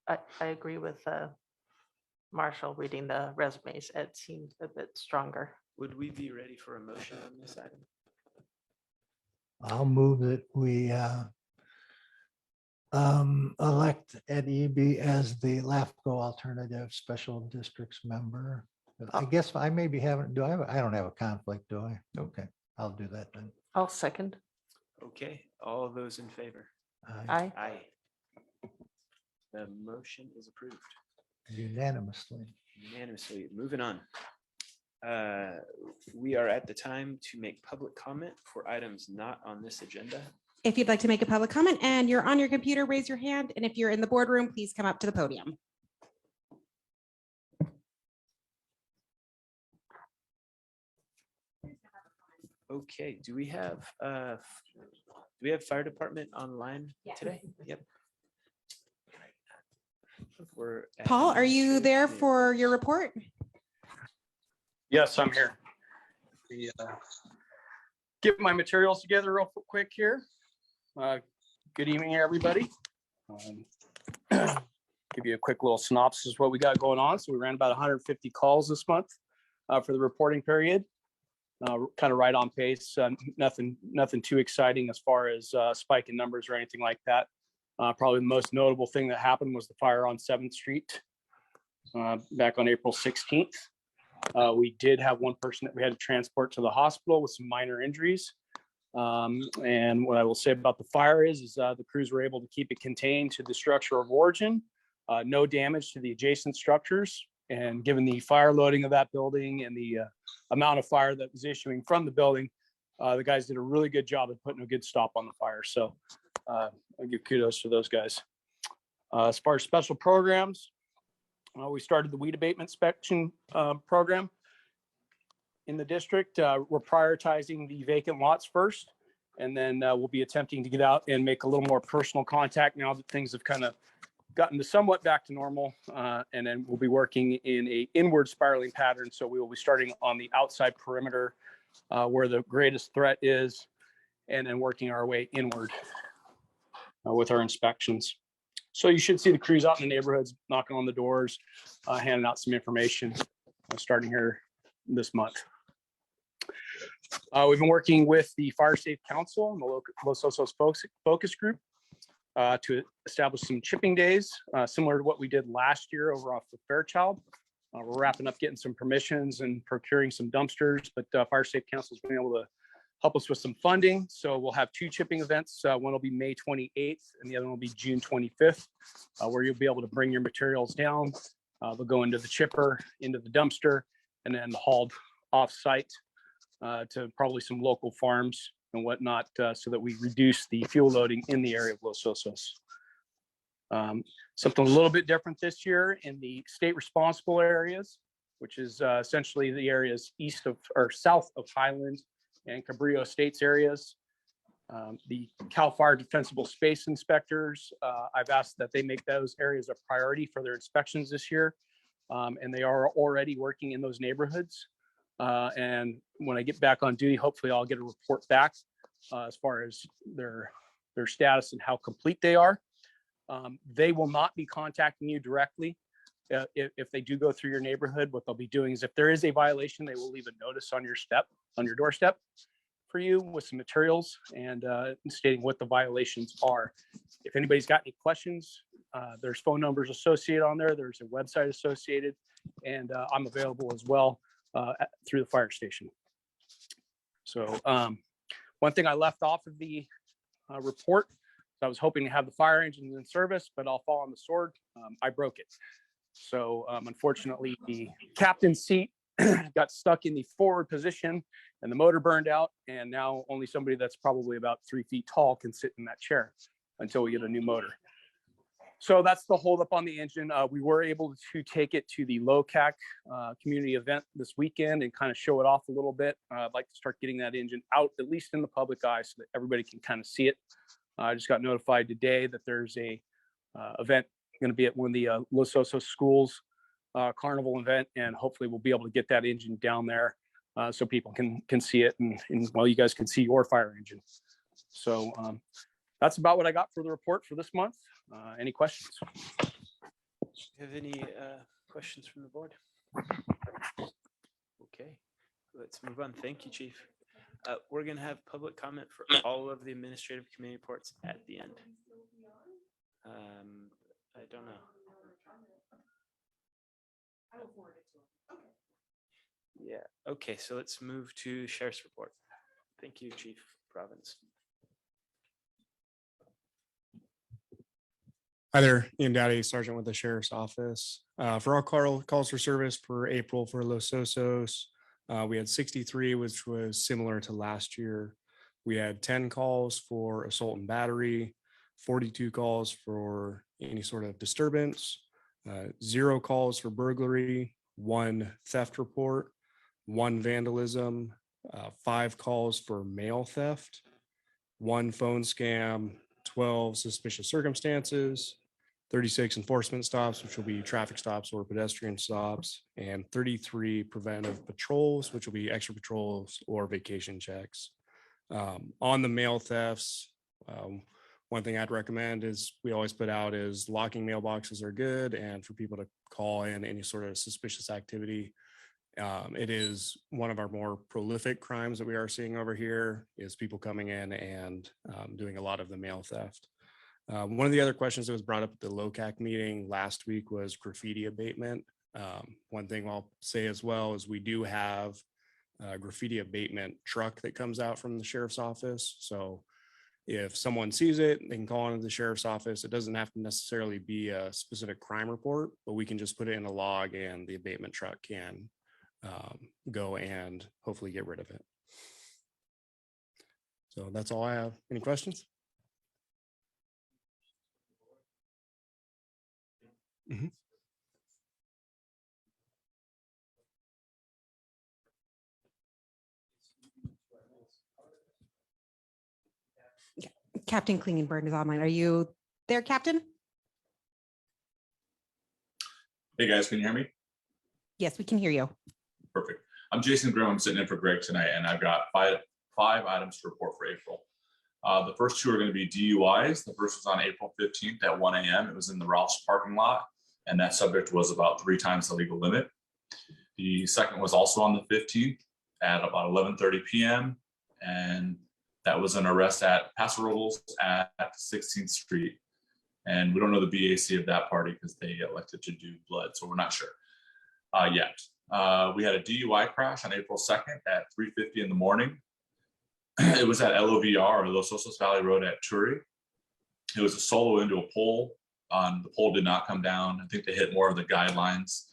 S4: I agree with Marshall reading the resumes. It seemed a bit stronger.
S1: Would we be ready for a motion on this item?
S9: I'll move that we elect Ed Eby as the LAFCO alternative special districts member. I guess I maybe haven't, I don't have a conflict, do I? Okay, I'll do that then.
S4: I'll second.
S1: Okay, all those in favor?
S9: Aye.
S1: Aye. The motion is approved
S9: Unanimously.
S1: unanimously. Moving on. We are at the time to make public comment for items not on this agenda.
S2: If you'd like to make a public comment and you're on your computer, raise your hand. And if you're in the boardroom, please come up to the podium.
S1: Okay, do we have fire department online today? Yep. We're at
S2: Paul, are you there
S1: administrative
S2: for your report?
S10: Yes, I'm here. Get my materials together real quick here. Good evening, everybody. Give you a quick little synopsis of what we got going on. So we ran about 150 calls this month for the reporting period. Kind of right on pace. Nothing too exciting as far as spike in numbers or anything like that. Probably the most notable thing that happened was the fire on 7th Street back on April 16th. We did have one person that we had to transport to the hospital with some minor injuries. And what I will say about the fire is the crews were able to keep it contained to the structure of origin, no damage to the adjacent structures. And given the fire loading of that building and the amount of fire that was issuing from the building, the guys did a really good job of putting a good stop on the fire. So I'll give kudos to those guys. As far as special programs, we started the weed abatement inspection program in the district. We're prioritizing the vacant lots first, and then we'll be attempting to get out and make a little more personal contact now that things have kind of gotten to somewhat back to normal. And then we'll be working in a inward spiraling pattern. So we will be starting on the outside perimeter where the greatest threat is, and then working our way inward with our inspections. So you should see the crews out in the neighborhoods, knocking on the doors, handing out some information starting here this month. We've been working with the Fire Safe Council and the Los Osos focus group to establish some chipping days, similar to what we did last year over off of Fairchild. We're wrapping up getting some permissions and procuring some dumpsters, but Fire Safe Council's been able to help us with some funding. So we'll have 2 chipping events. One will be May 28th and the other one will be June 25th, where you'll be able to bring your materials down. They'll go into the chipper, into the dumpster, and then hauled off-site to probably some local farms and whatnot, so that we reduce the fuel loading in the area of Los Osos. Something a little bit different this year in the state responsible areas, which is essentially the areas east of or south of Highlands and Cabrillo Estates areas. The CAL FIRE Defensible Space Inspectors, I've asked that they make those areas a priority for their inspections this year. And they are already working in those neighborhoods. And when I get back on duty, hopefully I'll get a report back as far as their status and how complete they are. They will not be contacting you directly. If they do go through your neighborhood, what they'll be doing is if there is a violation, they will leave a notice on your doorstep for you with some materials and stating what the violations are. If anybody's got any questions, there's phone numbers associated on there. There's a website associated, and I'm available as well through the fire station. So one thing I left off of the report, I was hoping to have the fire engines in service, but I'll fall on the sword. I broke it. So unfortunately, the captain's seat got stuck in the forward position and the motor burned out. And now only somebody that's probably about 3 feet tall can sit in that chair until we get a new motor. So that's the holdup on the engine. We were able to take it to the LOCAC community event this weekend and kind of show it off a little bit. I'd like to start getting that engine out, at least in the public eye, so that everybody can kind of see it. I just got notified today that there's a event going to be at one of the Los Osos schools carnival event, and hopefully we'll be able to get that engine down there so people can see it, and well, you guys can see your fire engine. So that's about what I got for the report for this month. Any questions?
S1: Have any questions from the board? Okay, let's move on. Thank you, Chief. We're gonna have public comment for all of the administrative committee reports at the end. I don't know. Yeah, okay, so let's move to sheriff's report. Thank you, Chief Province.
S11: Hi there, Ian Dowdy, Sergeant with the Sheriff's Office. For our calls for service for April for Los Osos, we had 63, which was similar to last year. We had 10 calls for assault and battery, 42 calls for any sort of disturbance, 0 calls for burglary, 1 theft report, 1 vandalism, 5 calls for mail theft, 1 phone scam, 12 suspicious circumstances, 36 enforcement stops, which will be traffic stops or pedestrian stops, and 33 preventive patrols, which will be extra patrols or vacation checks. On the mail thefts, one thing I'd recommend is we always put out is locking mailboxes are good, and for people to call in any sort of suspicious activity. It is one of our more prolific crimes that we are seeing over here is people coming in and doing a lot of the mail theft. One of the other questions that was brought up at the LOCAC meeting last week was graffiti abatement. One thing I'll say as well is we do have a graffiti abatement truck that comes out from the sheriff's office. So if someone sees it, they can call into the sheriff's office. It doesn't have to necessarily be a specific crime report, but we can just put it in a log and the abatement truck can go and hopefully get rid of it. So that's all I have. Any questions? Mm-hmm.
S2: Captain Klingenberg is online. Are you there, Captain?
S12: Hey guys, can you hear me?
S2: Yes, we can hear you.
S12: Perfect. I'm Jason Grimm. I'm sitting in for Greg tonight, and I've got five items to report for April. The first 2 are going to be DUIs. The first was on April 15th at 1 a.m. It was in the Ralph's parking lot, and that subject was about 3 times the legal limit. The second was also on the 15th at about 11:30 p.m. and that was an arrest at Paso Robles at 16th Street. And we don't know the BAC of that party because they elected to do blood, so we're not sure yet. We had a DUI crash on April 2nd at 3:50 in the morning. It was at LOVR, or Los Osos Valley Road at Turi. It was a solo into a pole. The pole did not come down. I think they hit more of the guidelines.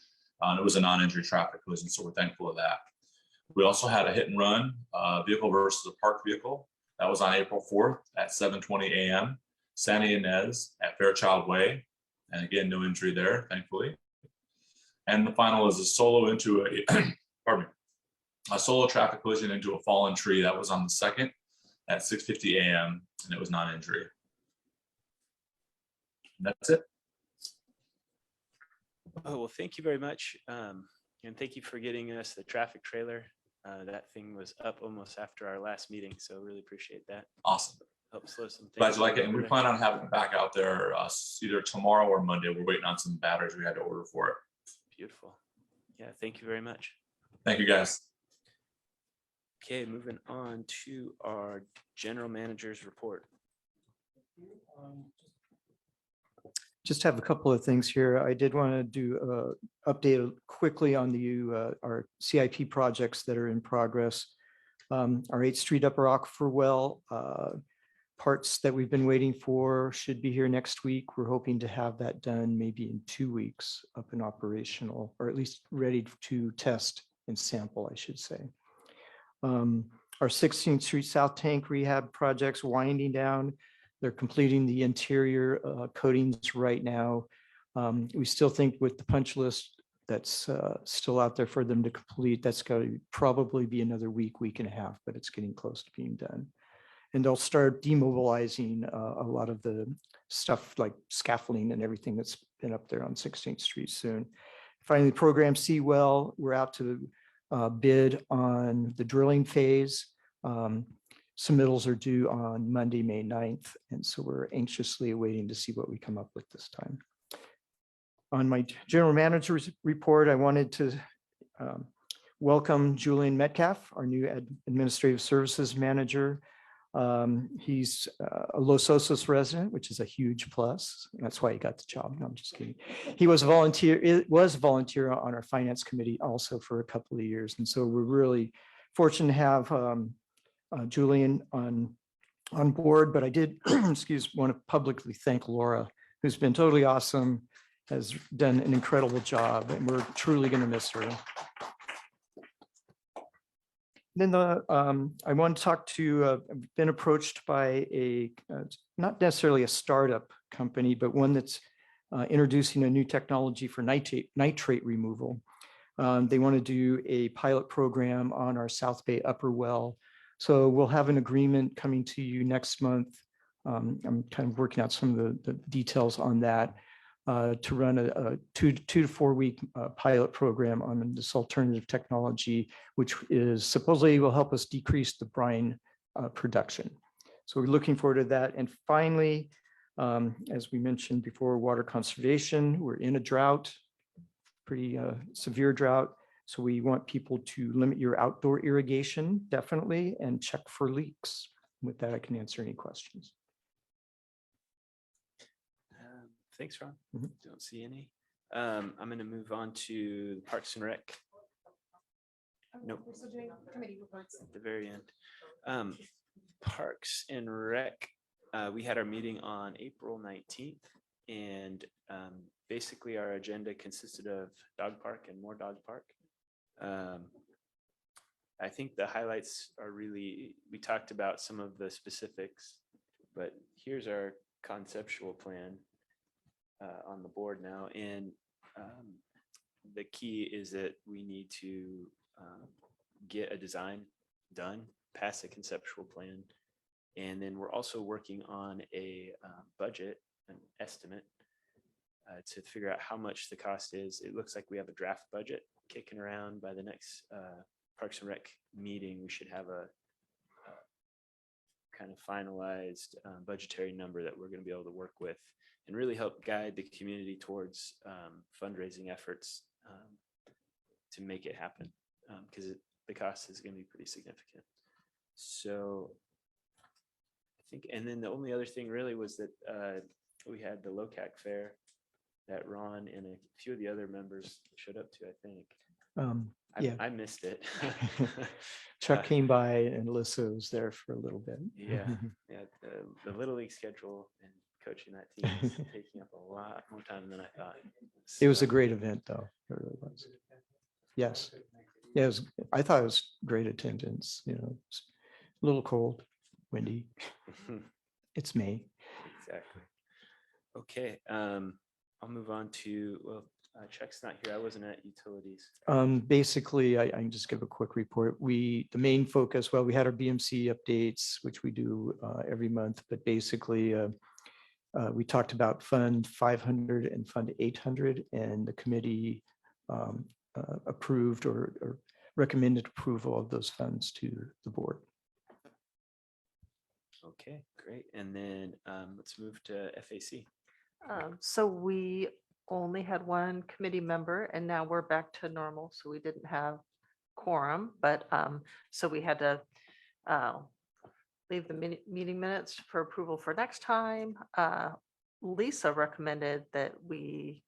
S12: It was a non-injury traffic collision, so we're thankful of that. We also had a hit and run vehicle versus a parked vehicle. That was on April 4th at 7:20 a.m. Santa Ynez at Fairchild Way. And again, no injury there, thankfully. And the final is a solo into a solo traffic collision into a fallen tree. That was on the 2nd at 6:50 a.m. and it was non-injury. That's it.
S1: Oh, well, thank you very much. And thank you for getting us the traffic trailer. That thing was up almost after our last meeting, so really appreciate that.
S12: Awesome.
S1: Helps slow some things.
S12: Glad you like it. And we
S1: down.
S12: plan on having it back out there either tomorrow or Monday. We're waiting on some batteries we had to order for it.
S1: Beautiful. Yeah, thank you very much.
S12: Thank you, guys.
S1: Okay, moving on to our general manager's report.
S3: Just have a couple of things here. I did want to do update quickly on our CIP projects that are in progress. Our 8th Street Upper Aquifer well parts that we've been waiting for should be here next week. We're hoping to have that done maybe in 2 weeks, up and operational, or at least ready to test and sample, I should say. Our 16th Street South Tank rehab projects winding down. They're completing the interior coatings right now. We still think with the punch list that's still out there for them to complete, that's going to probably be another week, week and a half, but it's getting close to being done. And they'll start demobilizing a lot of the stuff like scaffolding and everything that's been up there on 16th Street soon. Finally, program C well, we're out to bid on the drilling phase. Submittals are due on Monday, May 9th. And so we're anxiously awaiting to see what we come up with this time. On my general manager's report, I wanted to welcome Julian Metcalf, our new administrative services manager. He's a Los Osos resident, which is a huge plus. That's why he got the job. No, I'm just kidding. He was a volunteer on our finance committee also for a couple of years. And so we're really fortunate to have Julian on board, but I did, want to publicly thank Laura, who's been totally awesome, has done an incredible job, and we're truly going to miss her. Then I want to talk to, I've been approached by not necessarily a startup company, but one that's introducing a new technology for nitrate removal. They want to do a pilot program on our South Bay upper well. So we'll have an agreement coming to you next month. I'm kind of working out some of the details on that to run a 2 to 4 week pilot program on this alternative technology, which is supposedly will help us decrease the brine production. So we're looking forward to that. And finally, as we mentioned before, water conservation, we're in a drought, pretty severe drought. So we want people to limit your outdoor irrigation, definitely, and check for leaks. With that, I can answer any questions.
S1: Thanks, Ron.
S3: Mhm.
S1: Don't see any. I'm going to move on to the Parks and Rec. Nope.
S2: We're still doing committee reports.
S1: At the very end. Parks and Rec, we had our meeting on April 19th, and basically our agenda consisted of dog park and more dog park. I think the highlights are really, we talked about some of the specifics, but here's our conceptual plan on the board now. And the key is that we need to get a design done, pass a conceptual plan. And then we're also working on a budget, an estimate to figure out how much the cost is. It looks like we have a draft budget kicking around. By the next Parks and Rec meeting, we should have a kind of finalized budgetary number that we're going to be able to work with and really help guide the community towards fundraising efforts to make it happen, because the cost is going to be pretty significant. So I think, and then the only other thing really was that we had the LOCAC fair that Ron and a few of the other members showed up to, I think.
S3: Yeah.
S1: I missed it.
S3: Chuck came by and Alyssa was there for a little bit.
S1: Yeah, the Little League schedule and coaching that team is taking up a lot more time than I thought.
S3: It was a
S1: So,
S3: great event, though. It really was. Yes. Yeah, it was, I thought it was great attendance. You know, it's a little cold, windy. It's May.
S1: Exactly. Okay, I'll move on to, well, Chuck's not here. I wasn't at utilities.
S3: Basically, I can just give a quick report. The main focus, well, we had our BMC updates, which we do every month, but basically we talked about Fund 500 and Fund 800, and the committee approved or recommended approval of those funds to the board.
S1: Okay, great. And then let's move to FAC.
S4: So we only had one committee member and now we're back to normal. So we didn't have quorum, but so we had to leave the meeting minutes for approval for next time. Lisa recommended that we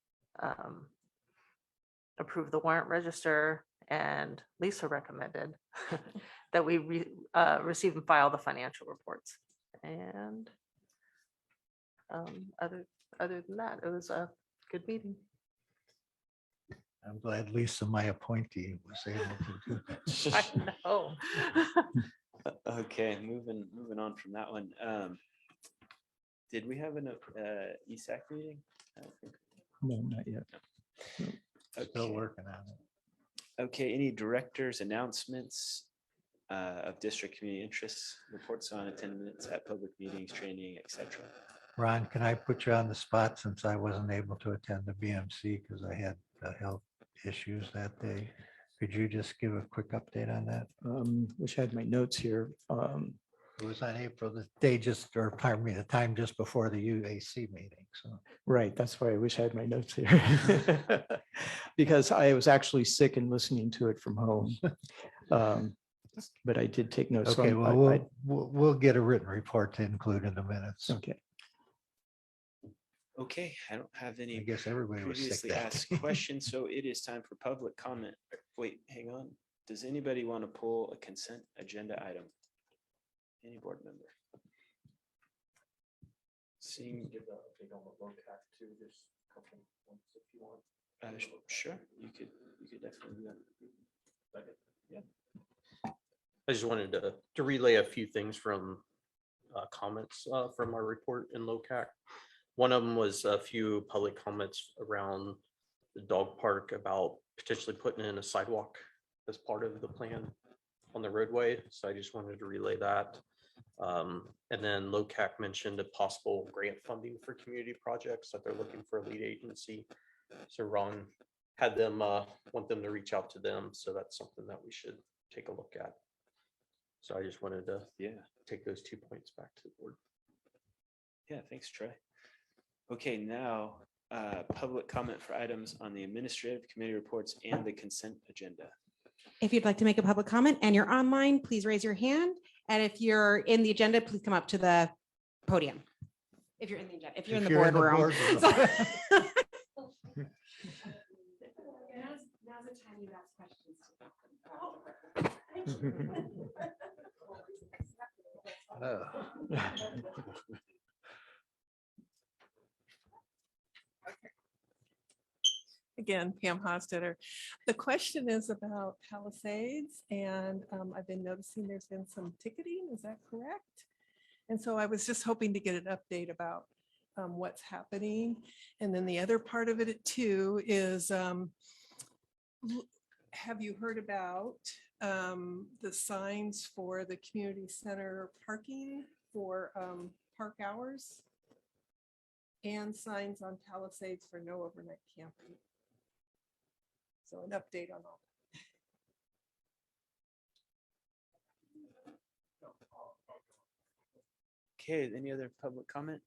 S4: approve the warrant register, and Lisa recommended that we receive and file the financial reports. And other than that, it was a good meeting.
S9: I'm glad Lisa, my appointee, was able to do that.
S4: I know.
S1: Okay, moving on from that one. Did we have an ESAC meeting? I don't think.
S3: No, not yet.
S9: Still
S1: Okay.
S9: working on it.
S1: Okay, any directors' announcements of district community interests, reports on attendance at public meetings, training, etc.
S9: Ron, can I put you on the spot since I wasn't able to attend the BMC because I had health issues that day? Could you just give a quick update on that?
S3: Wish I had my notes here.
S9: It was on April, the day just, or pardon me, the time just before the UAC meeting, so.
S3: Right, that's why I wish I had my notes here. Because I was actually sick and listening to it from home. But I did take notes. so
S9: Okay,
S3: I'm-
S9: well,
S3: I-
S9: we'll get a written report to include in the minutes.
S3: Okay.
S1: Okay, I don't have
S9: I
S1: any
S9: guess everybody was sick
S1: previously
S9: that
S1: asked
S9: day.
S1: questions, so it is time for public comment. Wait, hang on. Does anybody want to pull a consent agenda item? Any board member? Seeing. Sure, you could definitely do that.
S6: I just wanted to relay a few things from comments from our report in LoCac. One of them was a few public comments around the dog park about potentially putting in a sidewalk as part of the plan on the roadway. So I just wanted to relay that. And then LoCac mentioned a possible grant funding for community projects that they're looking for a lead agency. So Ron had them want them to reach out to them. So that's something that we should take a look at. So I just wanted to take those 2 points back to the board.
S1: Yeah, thanks, Troy. Okay, now public comment for items on the administrative committee reports and the consent agenda.
S2: If you'd like to make a public comment and you're online, please raise your hand. And if you're in the agenda, please come up to the podium. If you're in the agenda, if you're in the boardroom.
S9: boardroom.
S2: Now's the time you ask questions.
S5: Again, Pam Hostetter. The question is about Palisades, and I've been noticing there's been some ticketing. Is that correct? And so I was just hoping to get an update about what's happening. And then the other part of it too is, have you heard about the signs for the community center parking for park hours? And signs on Palisades for no overnight camping. So an update on all.
S1: Okay, any other public comment?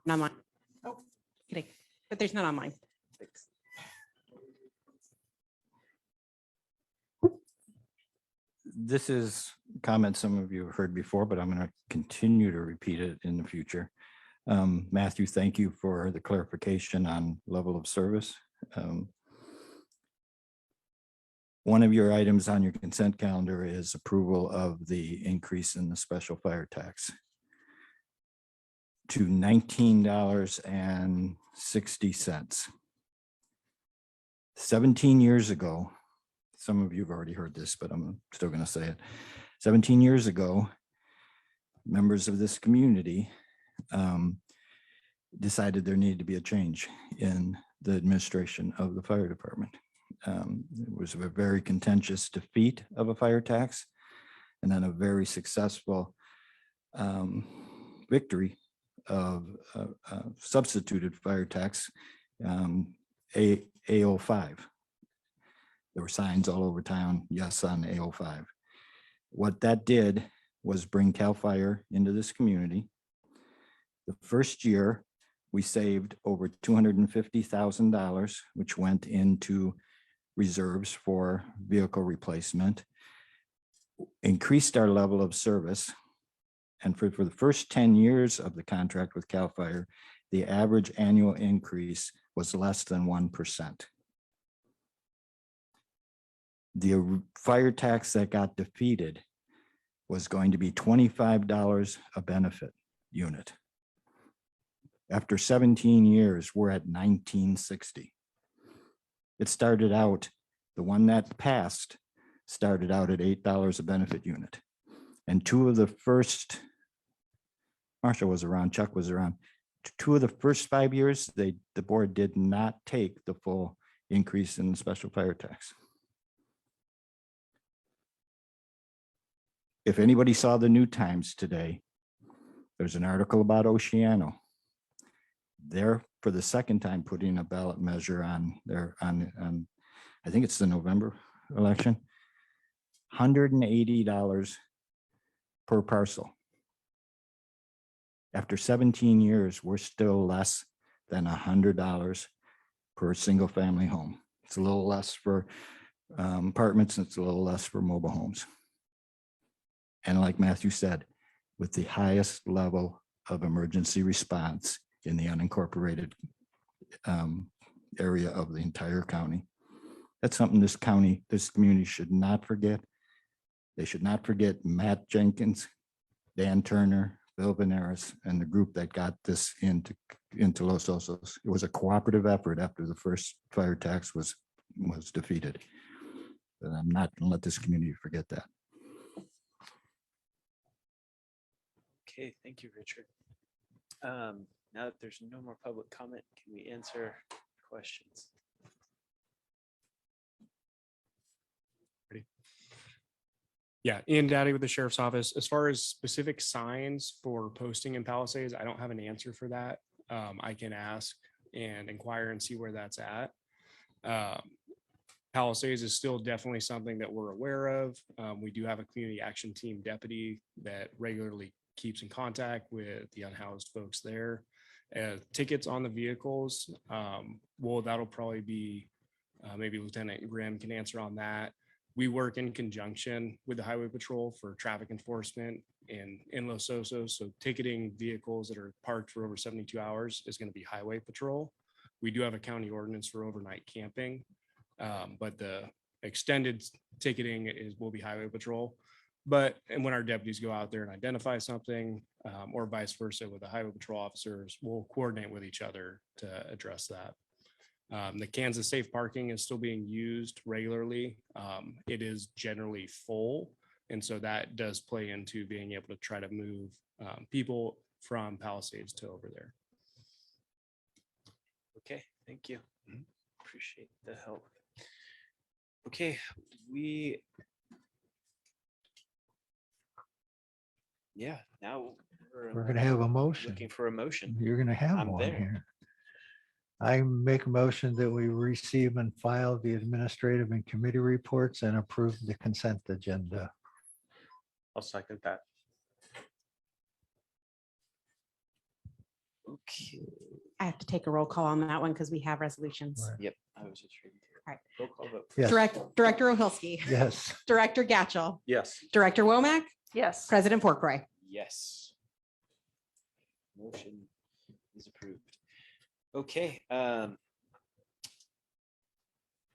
S2: Not online. Oh, kidding. But there's none online.
S1: Thanks.
S7: This is comment some of you have heard before, but I'm going to continue to repeat it in the future. Matthew, thank you for the clarification on level of service. One of your items on your consent calendar is approval of the increase in the special fire tax to $19.60. 17 years ago, some of you have already heard this, but I'm still going to say it. 17 years ago, members of this community decided there needed to be a change in the administration of the fire department. It was a very contentious defeat of a fire tax, and then a very successful victory of substituted fire tax, A05. There were signs all over town, yes, on A05. What that did was bring CAL FIRE into this community. The first year, we saved over $250,000, which went into reserves for vehicle replacement, increased our level of service. And for the first 10 years of the contract with CAL FIRE, the average annual increase was less than 1%. The fire tax that got defeated was going to be $25 a benefit unit. After 17 years, we're at $19.60. It started out, the one that passed started out at $8 a benefit unit. And two of the first, Marshall was around, Chuck was around, two of the first 5 years, the board did not take the full increase in the special fire tax. If anybody saw the New Times today, there's an article about Oceano. They're, for the second time, putting a ballot measure on their, on I think it's the November election, $180 per parcel. After 17 years, we're still less than $100 per single family home. It's a little less for apartments, and it's a little less for mobile homes. And like Matthew said, with the highest level of emergency response in the unincorporated area of the entire county. That's something this community should not forget. They should not forget Matt Jenkins, Dan Turner, Bill Veneris, and the group that got this into Los Osos. It was a cooperative effort after the first fire tax was defeated. But I'm not going to let this community forget that.
S1: Okay, thank you, Richard. Now that there's no more public comment, can we answer questions?
S11: Yeah, Ian Daddy with the Sheriff's Office. As far as specific signs for posting in Palisades, I don't have an answer for that. I can ask and inquire and see where that's at. Palisades is still definitely something that we're aware of. We do have a community action team deputy that regularly keeps in contact with the unhoused folks there. Tickets on the vehicles, well, that'll probably be, maybe Lieutenant Grimm can answer on that. We work in conjunction with the Highway Patrol for traffic enforcement in Los Osos. So ticketing vehicles that are parked for over 72 hours is going to be Highway Patrol. We do have a county ordinance for overnight camping, but the extended ticketing will be Highway Patrol. And when our deputies go out there and identify something, or vice versa with the Highway Patrol officers, we'll coordinate with each other to address that. The Kansas Safe Parking is still being used regularly. It is generally full. And so that does play into being able to try to move people from Palisades to over there.
S1: Okay, thank you. Appreciate the help. Okay, now
S9: We're gonna have a motion.
S1: looking for a motion.
S9: You're gonna have
S1: I'm
S9: one
S1: there.
S9: here. I make a motion that we receive and file the administrative and committee reports and approve the consent agenda.
S6: I'll second that.
S1: Okay.
S2: I have to take a roll call on that one because we have resolutions.
S9: Right.
S1: Yep, I was just reading.
S2: All right.
S1: Roll call vote.
S9: Yes.
S2: Director O'Hilsky,
S9: Yes.
S2: Director Gatchell,
S6: Yes.
S2: Director Womack,
S4: Yes.
S2: President Porkroy.
S1: Yes. Motion is approved. Okay.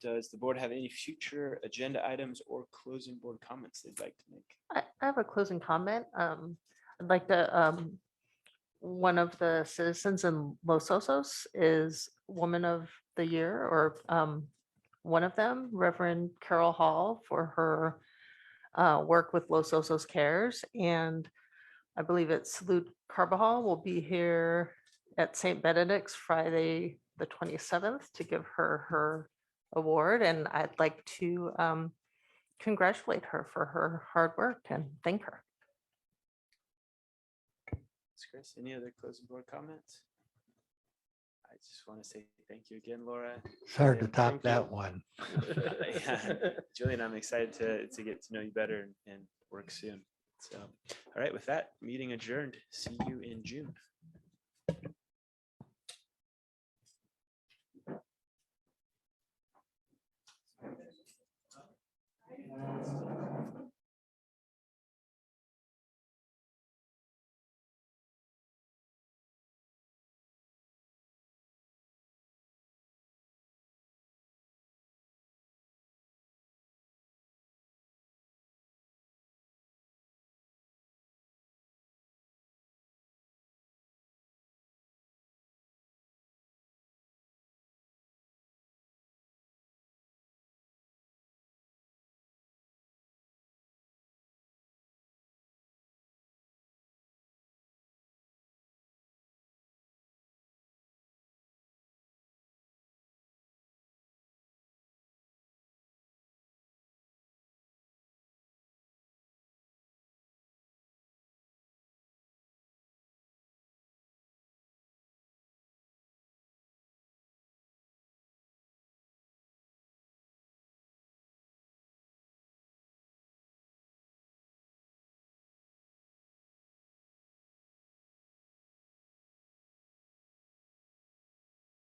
S1: Does the board have any future agenda items or closing board comments they'd like to make?
S4: I have a closing comment. I'd like to, one of the citizens in Los Osos is Woman of the Year, or one of them, Reverend Carol Hall, for her work with Los Osos Cares. And I believe it's Salute Carbajal will be here at St. Benedict's Friday, the 27th, to give her award. And I'd like to congratulate her for her hard work and thank her.
S1: Thanks, Chris. Any other closing board comments? I just want to say thank you again, Laura.
S9: It's hard to
S1: Julian,
S9: top
S1: thank
S9: that
S1: you.
S9: one.
S1: Yeah. Julian, I'm excited to get to know you better and work soon. So, all right, with that, meeting adjourned. See you in June.